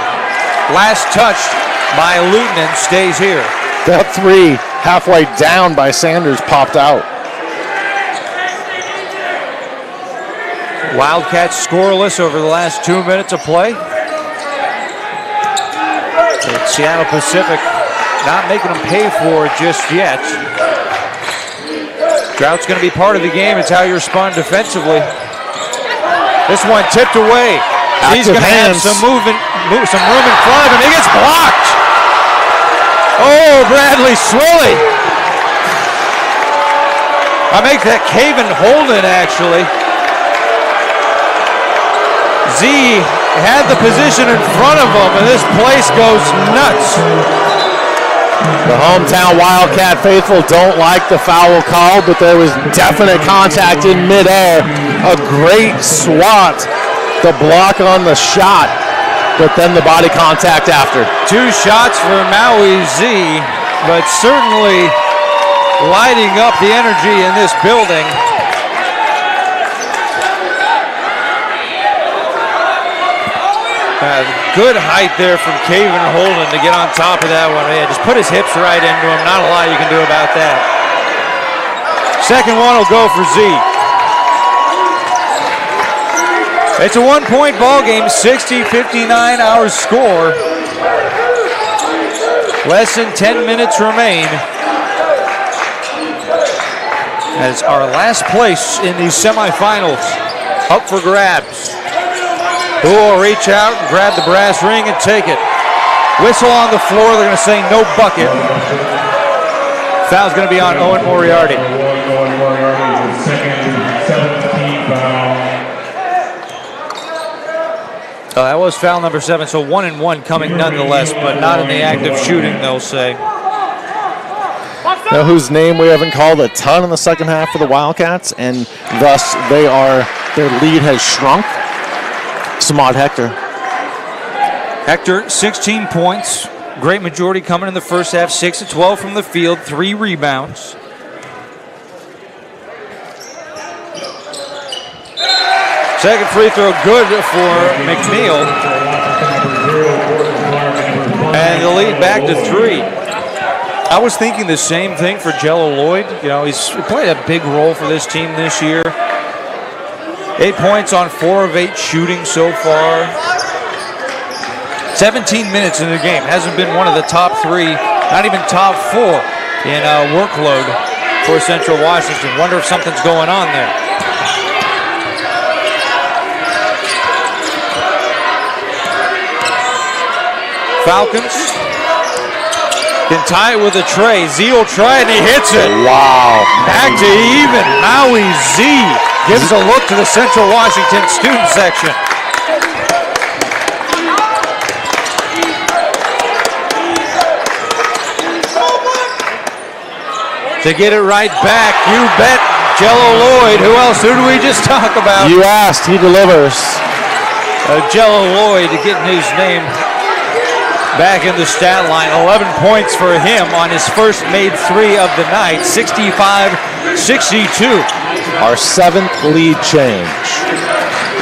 Last touched by Luton stays here. That 3 halfway down by Sanders popped out. Wildcats scoreless over the last 2 minutes of play. Seattle Pacific not making them pay for it just yet. Drought's going to be part of the game. It's how you respond defensively. This one tipped away. He's going to have some room in front of him. He gets blocked. Oh, Bradley Swilly. I make that Caven Holden, actually. Z had the position in front of him, and this place goes nuts. The hometown Wildcat faithful don't like the foul call, but there was definite contact in midair. A great swat, the block on the shot, but then the body contact after. 2 shots for Maui Z, but certainly lighting up the energy in this building. Good height there from Caven Holden to get on top of that one. Yeah, just put his hips right into him. Not a lot you can do about that. Second one will go for Z. It's a 1-point ball game, 60-59 our score. Less than 10 minutes remain. As our last place in these semifinals up for grabs. Who will reach out and grab the brass ring and take it? Whistle on the floor. They're going to say no bucket. Foul's going to be on Owen Moriarty. Oh, that was foul number 7, so 1-1 coming nonetheless, but not in the act of shooting, they'll say. Now, whose name we haven't called a ton in the second half for the Wildcats, and thus their lead has shrunk. Samad Hector. Hector, 16 points. Great majority coming in the first half. 6 of 12 from the field, 3 rebounds. Second free throw good for McNeil. And the lead back to 3. I was thinking the same thing for Jello Lloyd. You know, he's played a big role for this team this year. 8 points on 4 of 8 shooting so far. 17 minutes in the game. Hasn't been one of the top 3, not even top 4 in workload for Central Washington. Wonder if something's going on there. Falcons can tie it with a tray. Z will try it and he hits it. Wow. Back to even. Maui Z gives a look to the Central Washington student section. To get it right back, you bet, Jello Lloyd. Who else? Who do we just talk about? You asked, he delivers. Jello Lloyd getting his name back in the stat line. 11 points for him on his first made 3 of the night. 65-62. Our 7th lead change.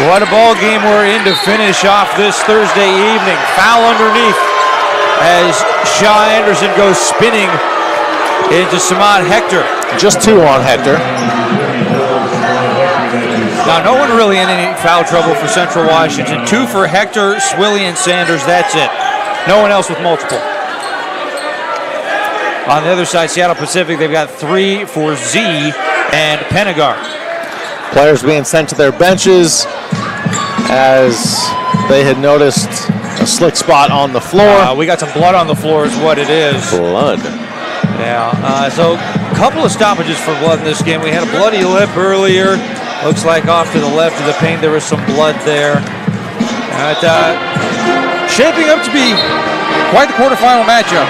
What a ball game we're in to finish off this Thursday evening. Foul underneath as Shaw Anderson goes spinning into Samad Hector. Just 2 on Hector. Now, no one really in any foul trouble for Central Washington. 2 for Hector, Swilly, and Sanders. That's it. No one else with multiple. On the other side, Seattle Pacific, they've got 3 for Z and Pennegar. Players being sent to their benches as they had noticed a slick spot on the floor. We got some blood on the floor is what it is. Blood. Yeah, so a couple of stoppages for blood in this game. We had a bloody lip earlier. Looks like off to the left of the paint there was some blood there. Shaping up to be quite the quarterfinal matchup.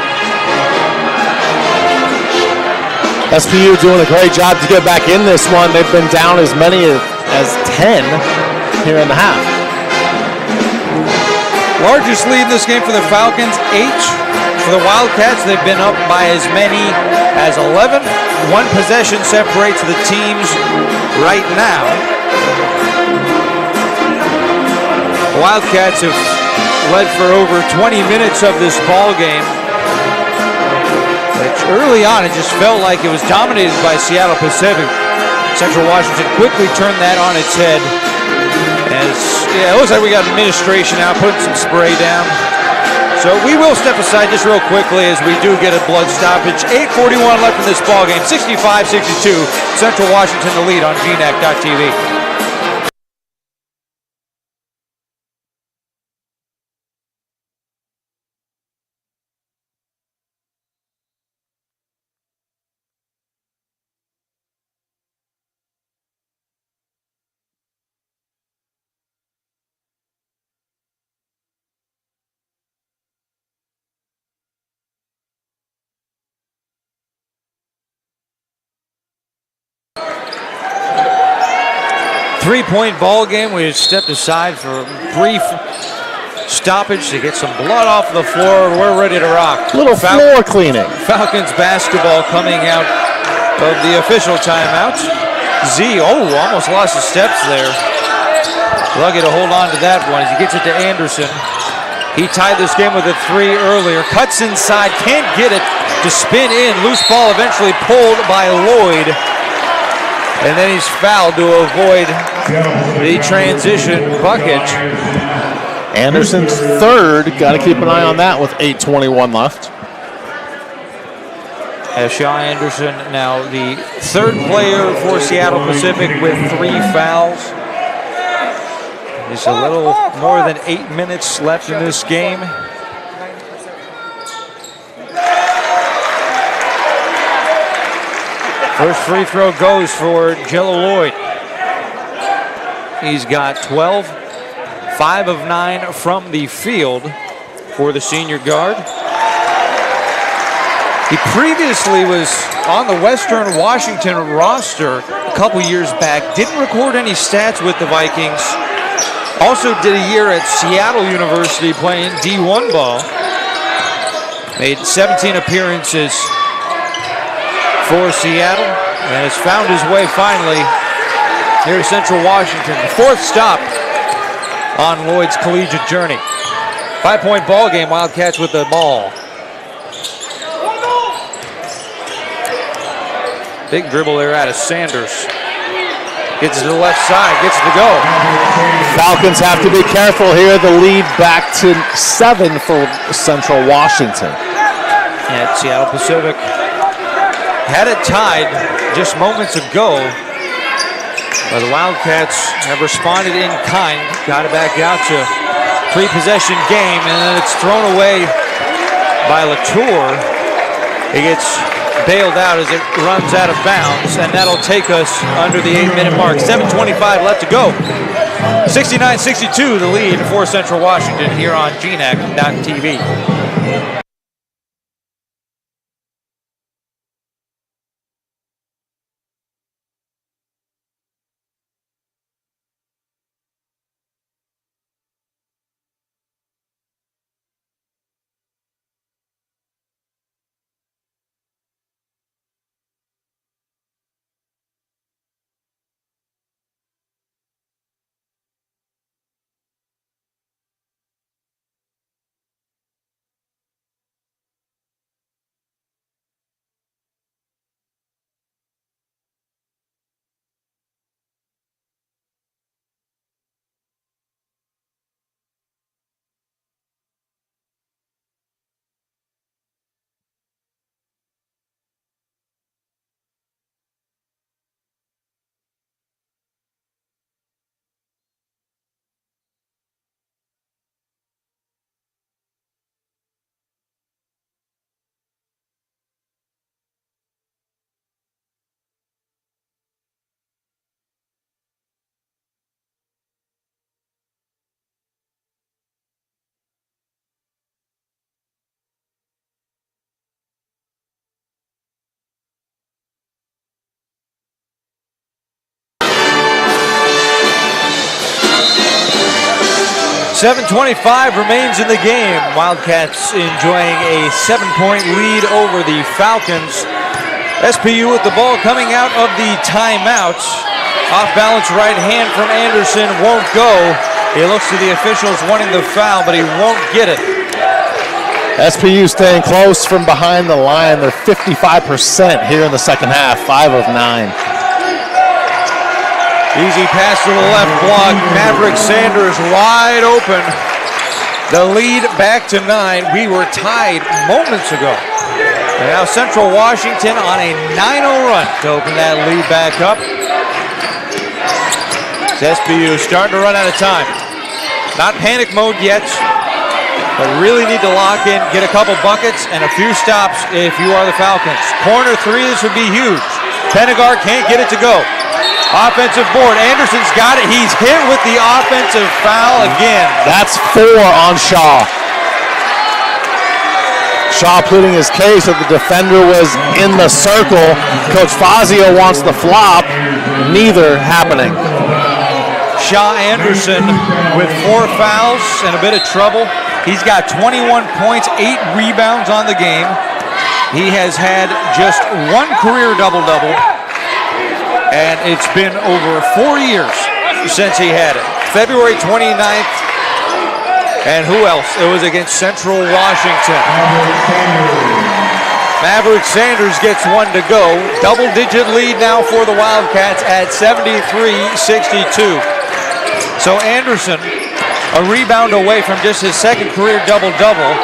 SPU doing a great job to get back in this one. They've been down as many as 10 here in the half. Largest lead in this game for the Falcons, 8. For the Wildcats, they've been up by as many as 11. One possession separates the teams right now. The Wildcats have led for over 20 minutes of this ball game. Which early on, it just felt like it was dominated by Seattle Pacific. Central Washington quickly turned that on its head. It looks like we got administration out, putting some spray down. So we will step aside just real quickly as we do get a blood stoppage. 8:41 left in this ball game. 65-62. Central Washington the lead on GNAC.TV. 3-point ball game. We stepped aside for a brief stoppage to get some blood off the floor. We're ready to rock. Little floor cleaning. Falcons basketball coming out of the official timeout. Z, almost lost his steps there. Lucky to hold on to that one as he gets it to Anderson. He tied this game with a 3 earlier. Cuts inside, can't get it to spin in. Loose ball eventually pulled by Lloyd. And then he's fouled to avoid the transition bucket. Anderson's third. Got to keep an eye on that with 8:21 left. Shaw Anderson now the third player for Seattle Pacific with 3 fouls. There's a little more than 8 minutes left in this game. First free throw goes for Jello Lloyd. He's got 12, 5 of 9 from the field for the senior guard. He previously was on the Western Washington roster a couple years back. Didn't record any stats with the Vikings. Also did a year at Seattle University playing D1 ball. Made 17 appearances for Seattle and has found his way finally here to Central Washington. The 4th stop on Lloyd's collegiate journey. 5-point ball game, Wildcats with the ball. Big dribble there out of Sanders. Gets to the left side, gets to go. Falcons have to be careful here. The lead back to 7 for Central Washington. Yeah, Seattle Pacific had it tied just moments ago. But the Wildcats have responded in kind. Got it back out to 3-possession game, and then it's thrown away by Latour. It gets bailed out as it runs out of bounds, and that'll take us under the 8-minute mark. 7:25 left to go. 69-62 the lead for Central Washington here on GNAC.TV. 7:25 remains in the game. Wildcats enjoying a 7-point lead over the Falcons. SPU with the ball coming out of the timeout. Off balance right hand from Anderson won't go. He looks to the officials wanting the foul, but he won't get it. SPU staying close from behind the line. They're 55% here in the second half, 5 of 9. Easy pass to the left block. Maverick Sanders wide open. The lead back to 9. We were tied moments ago. And now Central Washington on a 9-0 run to open that lead back up. SPU starting to run out of time. Not panic mode yet, but really need to lock in, get a couple buckets and a few stops if you are the Falcons. Corner 3, this would be huge. Pennegar can't get it to go. Offensive board. Anderson's got it. He's hit with the offensive foul again. That's 4 on Shaw. Shaw pleading his case that the defender was in the circle. Coach Fazio wants the flop. Neither happening. Shaw Anderson with 4 fouls and a bit of trouble. He's got 21 points, 8 rebounds on the game. He has had just 1 career double-double. And it's been over 4 years since he had it. February 29th. And who else? It was against Central Washington. Maverick Sanders gets 1 to go. Double-digit lead now for the Wildcats at 73-62. So Anderson, a rebound away from just his second career double-double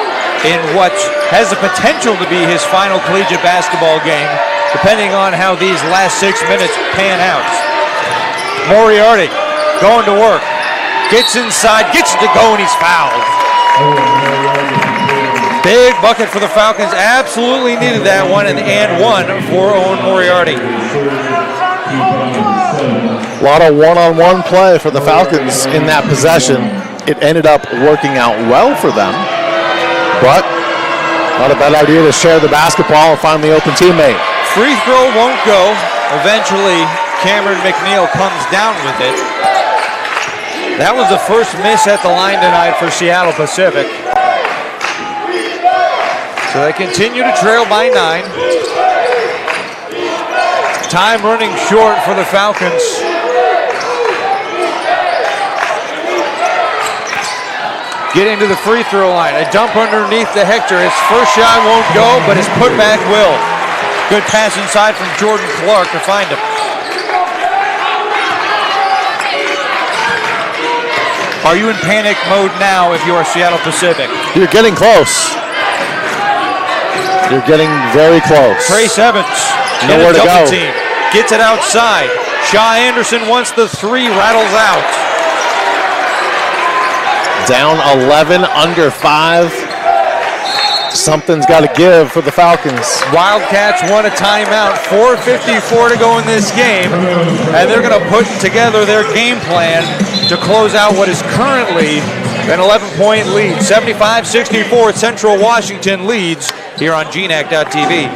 in what has the potential to be his final collegiate basketball game, depending on how these last 6 minutes pan out. Moriarty going to work. Gets inside, gets it to go, and he's fouled. Big bucket for the Falcons. Absolutely needed that one, and one for Owen Moriarty. A lot of one-on-one play for the Falcons in that possession. It ended up working out well for them, but not a bad idea to share the basketball and find the open teammate. Free throw won't go. Eventually, Cameron McNeil comes down with it. That was the first miss at the line tonight for Seattle Pacific. So they continue to trail by 9. Time running short for the Falcons. Getting to the free throw line. A dump underneath the Hector. His first shot won't go, but his putback will. Good pass inside from Jordan Clark to find him. Are you in panic mode now if you are Seattle Pacific? You're getting close. You're getting very close. Trace Evans in a double team. Gets it outside. Shaw Anderson wants the 3, rattles out. Down 11, under 5. Something's got to give for the Falcons. Wildcats want a timeout. 4:54 to go in this game. And they're going to put together their game plan to close out what is currently an 11-point lead. 75-64, Central Washington leads here on GNAC.TV.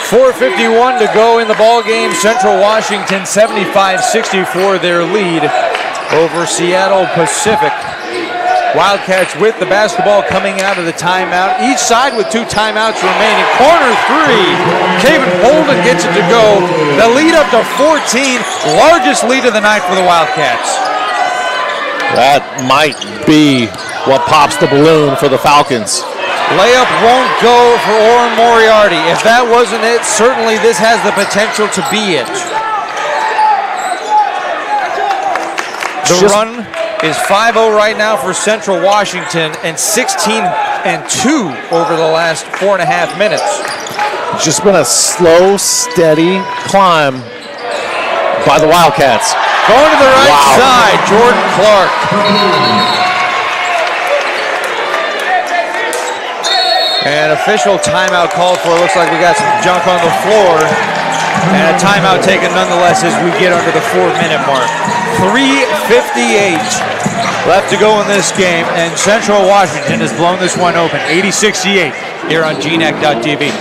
.451 to go in the ball game. Central Washington 75-64 their lead over Seattle Pacific. Wildcats with the basketball coming out of the timeout. Each side with 2 timeouts remaining. Corner 3. Caven Holden gets it to go. The lead up to 14. Largest lead of the night for the Wildcats. That might be what pops the balloon for the Falcons. Layup won't go for Orrin Moriarty. If that wasn't it, certainly this has the potential to be it. The run is 5-0 right now for Central Washington and 16-2 over the last 4.5 minutes. It's just been a slow, steady climb by the Wildcats. Going to the right side, Jordan Clark. And official timeout called for. Looks like we got some junk on the floor. And a timeout taken nonetheless as we get under the 4-minute mark. 3:58 left to go in this game. And Central Washington has blown this one open. 80-68 here on GNAC.TV.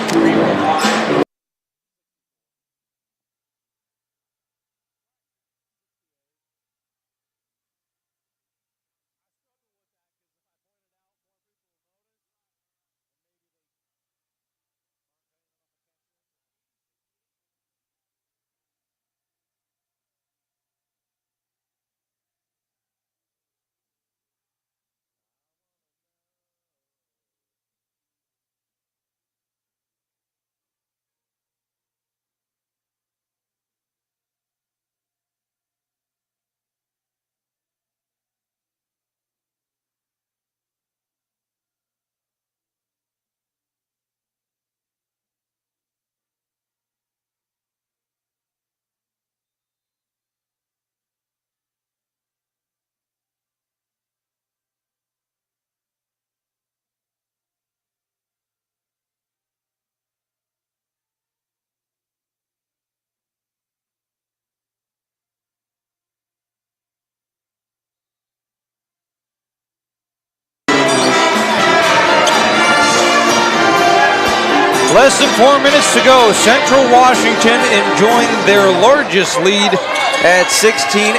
Less than 4 minutes to go. Central Washington enjoying their largest lead at 16.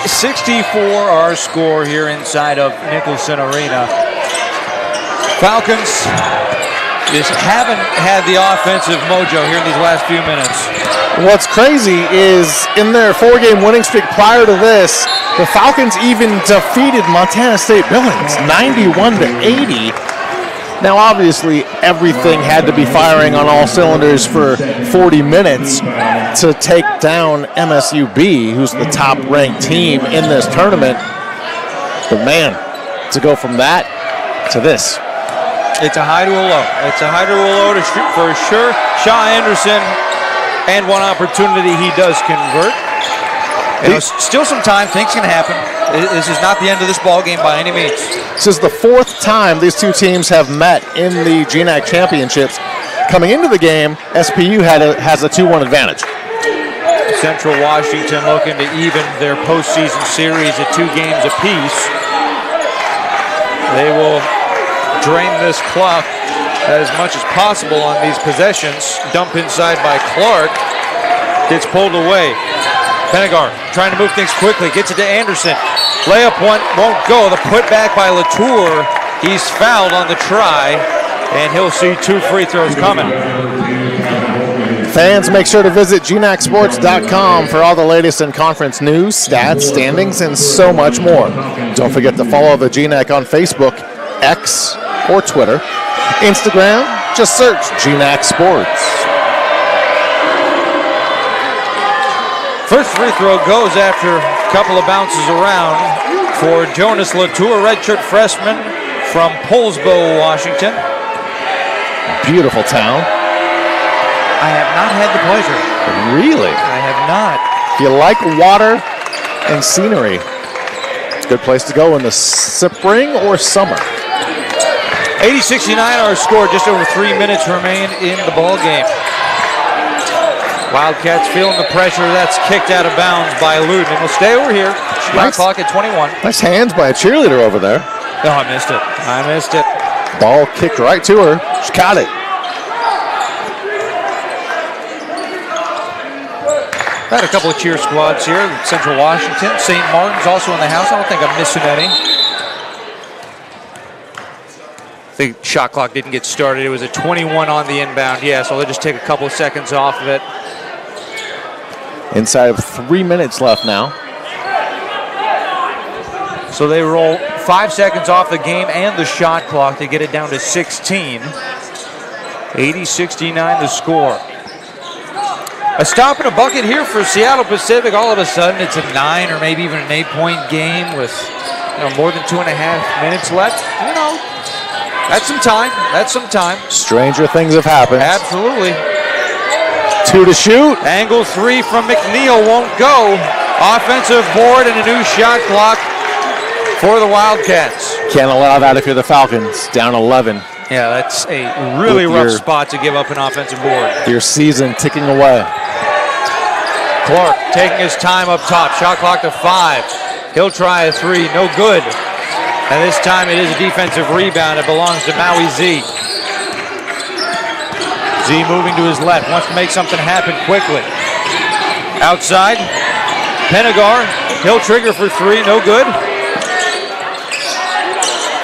80-64 our score here inside of Nicholson Arena. Falcons just haven't had the offensive mojo here in these last few minutes. What's crazy is in their 4-game winning streak prior to this, the Falcons even defeated Montana State Billings 91-80. Now, obviously, everything had to be firing on all cylinders for 40 minutes to take down MSUB, who's the top-ranked team in this tournament. But, man, to go from that to this. It's a high to a low. It's a high to a low to shoot for sure. Shaw Anderson, and one opportunity he does convert. You know, still some time. Things can happen. This is not the end of this ball game by any means. This is the 4th time these two teams have met in the GNAC championships. Coming into the game, SPU has a 2-1 advantage. Central Washington looking to even their postseason series at 2 games apiece. They will drain this clock as much as possible on these possessions. Dump inside by Clark. Gets pulled away. Penegar trying to move things quickly. Gets it to Anderson. Layup one won't go. The putback by Latour. He's fouled on the try, and he'll see 2 free throws coming. Fans, make sure to visit GNACsports.com for all the latest in conference news, stats, standings, and so much more. Don't forget to follow the GNAC on Facebook, X, or Twitter. Instagram, just search GNAC Sports. First free throw goes after a couple of bounces around for Jonas Latour, redshirt freshman from Poulsbo, Washington. Beautiful town. I have not had the pleasure. Really? I have not. If you like water and scenery, it's a good place to go in the spring or summer. 80-69 our score, just over 3 minutes remain in the ball game. Wildcats feeling the pressure. That's kicked out of bounds by Luden. We'll stay over here. Shot clock at 21. Nice hands by a cheerleader over there. Oh, I missed it. I missed it. Ball kicked right to her. She caught it. Had a couple of cheer squads here. Central Washington. St. Martin's also in the house. I don't think I'm missing any. The shot clock didn't get started. It was a 21 on the inbound. Yeah, so they'll just take a couple of seconds off of it. Inside of 3 minutes left now. So they roll 5 seconds off the game and the shot clock to get it down to 16. 80-69 the score. A stop and a bucket here for Seattle Pacific. All of a sudden, it's a 9 or maybe even an 8-point game with more than 2.5 minutes left. That's some time. That's some time. Stranger things have happened. Absolutely. 2 to shoot. Angle 3 from McNeil won't go. Offensive board and a new shot clock for the Wildcats. Can't allow that if you're the Falcons. Down 11. Yeah, that's a really rough spot to give up an offensive board. Your season ticking away. Clark taking his time up top. Shot clock to 5. He'll try a 3. No good. And this time it is a defensive rebound. It belongs to Maui Z. Z moving to his left. Wants to make something happen quickly. Outside. Penagar. He'll trigger for 3. No good.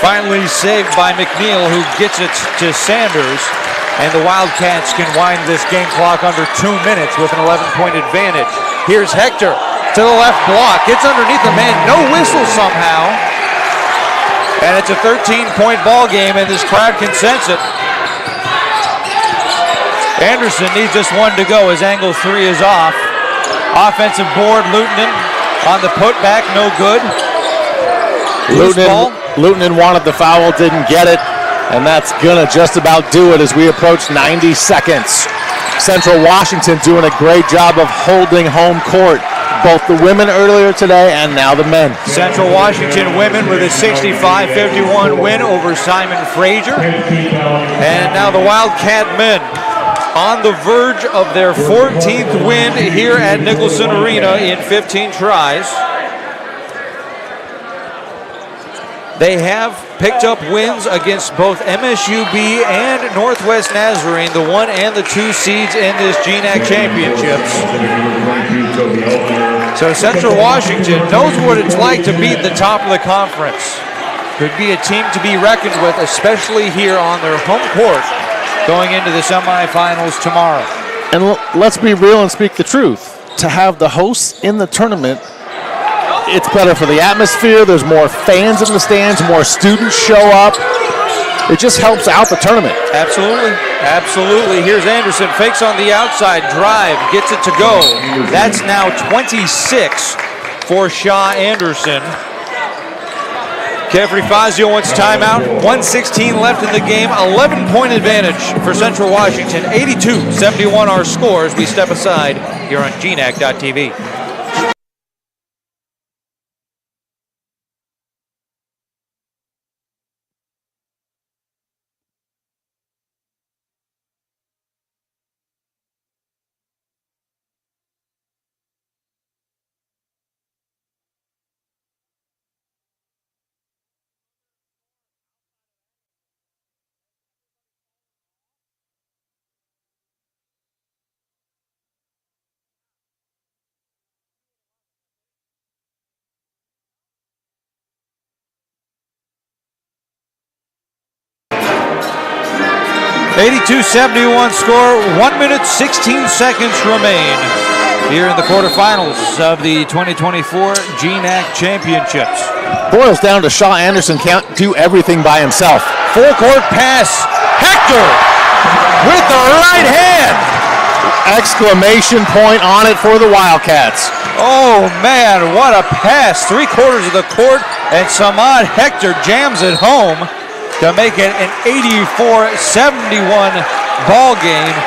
Finally saved by McNeil, who gets it to Sanders. And the Wildcats can wind this game clock under 2 minutes with an 11-point advantage. Here's Hector to the left block. Gets underneath the man. No whistle somehow. And it's a 13-point ball game, and this crowd can sense it. Anderson needs just one to go as angle 3 is off. Offensive board, Lutonen on the putback, no good. Lutonen wanted the foul, didn't get it, and that's gonna just about do it as we approach 90 seconds. Central Washington doing a great job of holding home court. Both the women earlier today and now the men. Central Washington women with a 65-51 win over Simon Fraser. And now the Wildcat men on the verge of their 14th win here at Nicholson Arena in 15 tries. They have picked up wins against both MSUB and Northwest Nazarene, the 1 and the 2 seeds in this GNAC championships. So Central Washington knows what it's like to beat the top of the conference. Could be a team to be reckoned with, especially here on their home court going into the semifinals tomorrow. And let's be real and speak the truth. To have the hosts in the tournament, it's better for the atmosphere. There's more fans in the stands, more students show up. It just helps out the tournament. Absolutely. Absolutely. Here's Anderson. Fakes on the outside. Drive. Gets it to go. That's now 26 for Shaw Anderson. Kefri Fazio wants timeout. 1:16 left in the game. 11-point advantage for Central Washington. 82-71 our scores. We step aside here on GNAC.TV. (82-71) score. 1 minute, 16 seconds remain here in the quarterfinals of the 2024 GNAC Championships. Boils down to Shaw Anderson can't do everything by himself. Full court pass. Hector with the right hand. Exclamation point on it for the Wildcats. Oh man, what a pass. 3/4 of the court, and Samad Hector jams it home to make it an 84-71 ball game.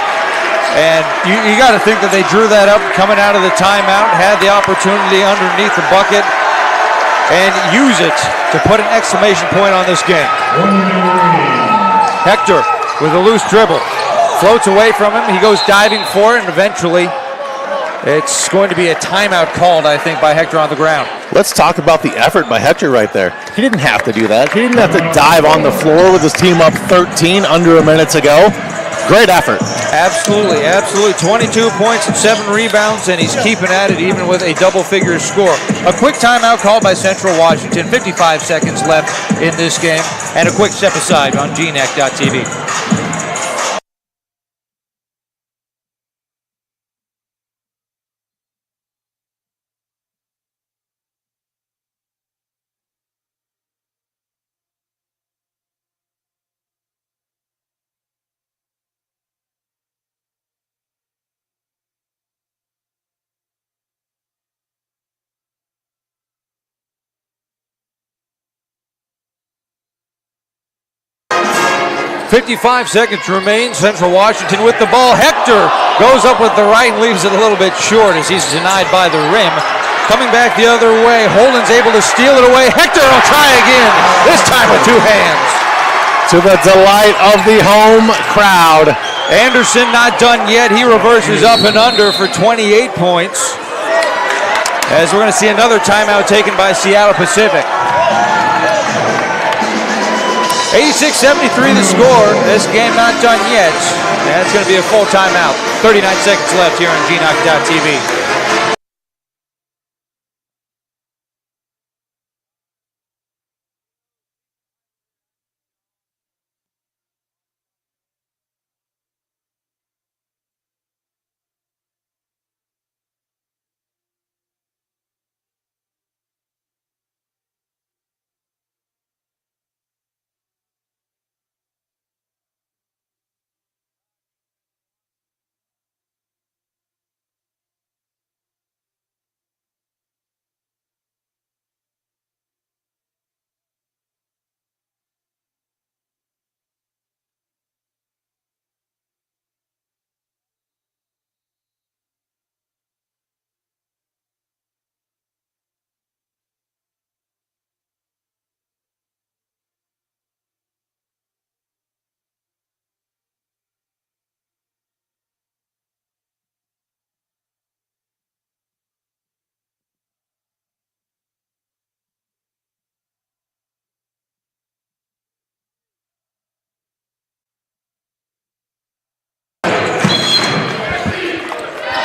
And you got to think that they drew that up coming out of the timeout, had the opportunity underneath the bucket, and use it to put an exclamation point on this game. Hector with a loose dribble. Floats away from him. He goes diving for it, and eventually it's going to be a timeout called, I think, by Hector on the ground. Let's talk about the effort by Hector right there. He didn't have to do that. He didn't have to dive on the floor with his team up 13 under a minute to go. Great effort. Absolutely, absolutely. 22 points and 7 rebounds, and he's keeping at it even with a double-figure score. A quick timeout called by Central Washington. 55 seconds left in this game, and a quick step aside on GNAC.TV. 55 seconds remain. Central Washington with the ball. Hector goes up with the right and leaves it a little bit short as he's denied by the rim. Coming back the other way, Holden's able to steal it away. Hector will try again, this time with two hands. To the delight of the home crowd. Anderson not done yet. He reverses up and under for 28 points. As we're going to see another timeout taken by Seattle Pacific. 86-73 the score. This game not done yet. And it's going to be a full timeout. 39 seconds left here on GNAC.TV.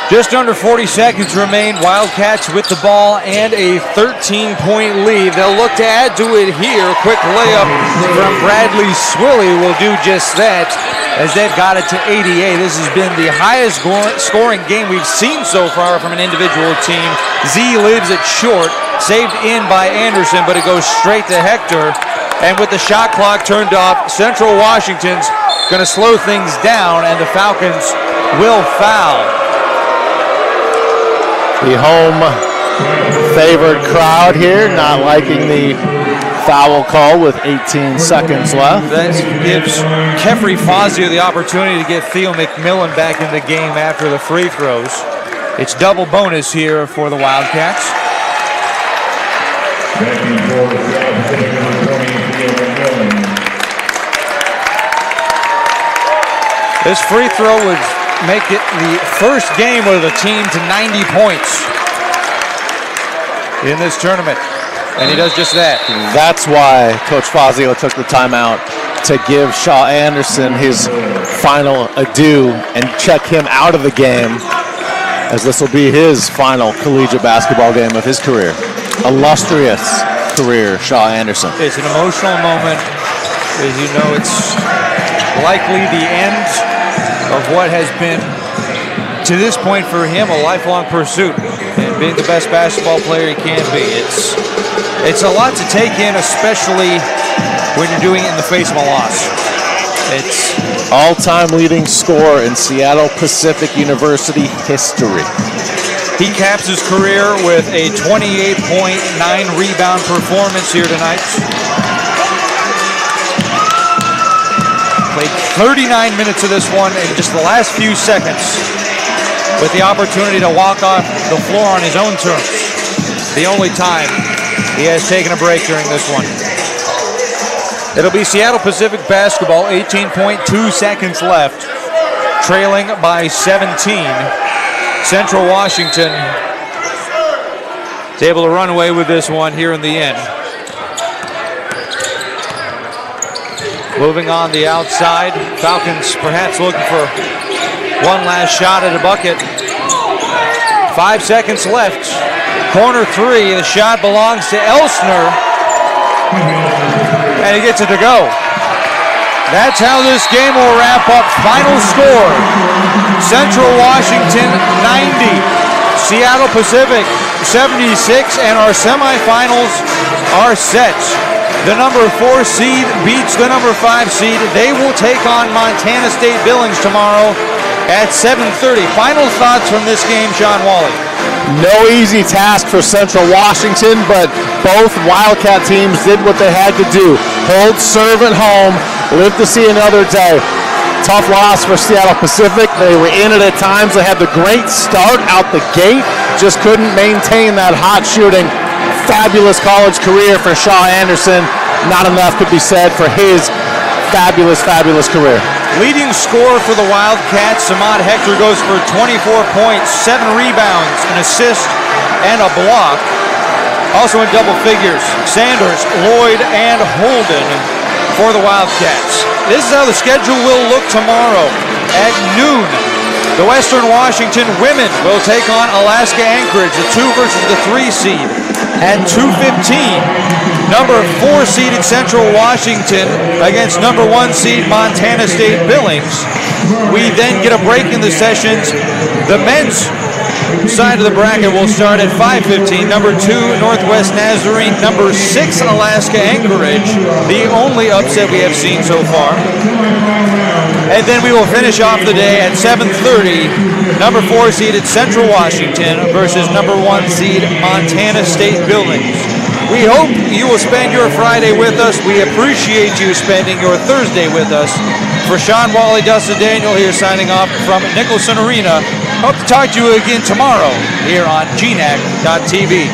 Just under 40 seconds remain. Wildcats with the ball and a 13-point lead. They'll look to add to it here. Quick layup from Bradley Swilly will do just that as they've got it to 88. This has been the highest scoring game we've seen so far from an individual team. Z leaves it short, saved in by Anderson, but it goes straight to Hector. And with the shot clock turned off, Central Washington's going to slow things down, and the Falcons will foul. The home favored crowd here not liking the foul call with 18 seconds left. That gives Kefri Fazio the opportunity to get Theo McMillan back in the game after the free throws. It's double bonus here for the Wildcats. This free throw would make it the first game of the team to 90 points in this tournament. And he does just that. That's why Coach Fazio took the timeout to give Shaw Anderson his final adieu and check him out of the game, as this will be his final collegiate basketball game of his career. Illustrious career, Shaw Anderson. It's an emotional moment. As you know, it's likely the end of what has been, to this point for him, a lifelong pursuit and being the best basketball player he can be. It's a lot to take in, especially when you're doing it in the face of a loss. It's all-time leading scorer in Seattle Pacific University history. He caps his career with a 28-point, 9-rebound performance here tonight. Played 39 minutes of this one in just the last few seconds, with the opportunity to walk off the floor on his own terms. The only time he has taken a break during this one. It'll be Seattle Pacific basketball, 18.2 seconds left, trailing by 17. Central Washington is able to run away with this one here in the end. Moving on the outside, Falcons perhaps looking for one last shot at a bucket. 5 seconds left. Corner three, the shot belongs to Elsner. And he gets it to go. That's how this game will wrap up. Final score, Central Washington 90, Seattle Pacific 76, and our semifinals are set. The number 4 seed beats the number 5 seed. They will take on Montana State Billings tomorrow at 7:30. Final thoughts from this game, Sean Wally? No easy task for Central Washington, but both Wildcat teams did what they had to do. Hold serve at home live to see another day. Tough loss for Seattle Pacific. They were in it at times. They had the great start out the gate, just couldn't maintain that hot shooting. Fabulous college career for Shaw Anderson. Not enough could be said for his fabulous career. Leading scorer for the Wildcats, Samad Hector, goes for 24 points, 7 rebounds, an assist, and a block. Also in double figures, Sanders, Lloyd, and Holden for the Wildcats. This is how the schedule will look tomorrow at noon. The Western Washington women will take on Alaska Anchorage, the 2 versus the 3 seed. At 2:15, number 4 seeded Central Washington against number 1 seed Montana State Billings. We then get a break in the sessions. The men's side of the bracket will start at 5:15. Number 2 Northwest Nazarene, number 6 Alaska Anchorage, the only upset we have seen so far. And then we will finish off the day at 7:30. Number 4 seeded Central Washington versus number 1 seed Montana State Billings. We hope you will spend your Friday with us. We appreciate you spending your Thursday with us. For Sean Wally, Dustin Daniel here signing off from Nicholson Arena. Hope to talk to you again tomorrow here on GNAC.TV.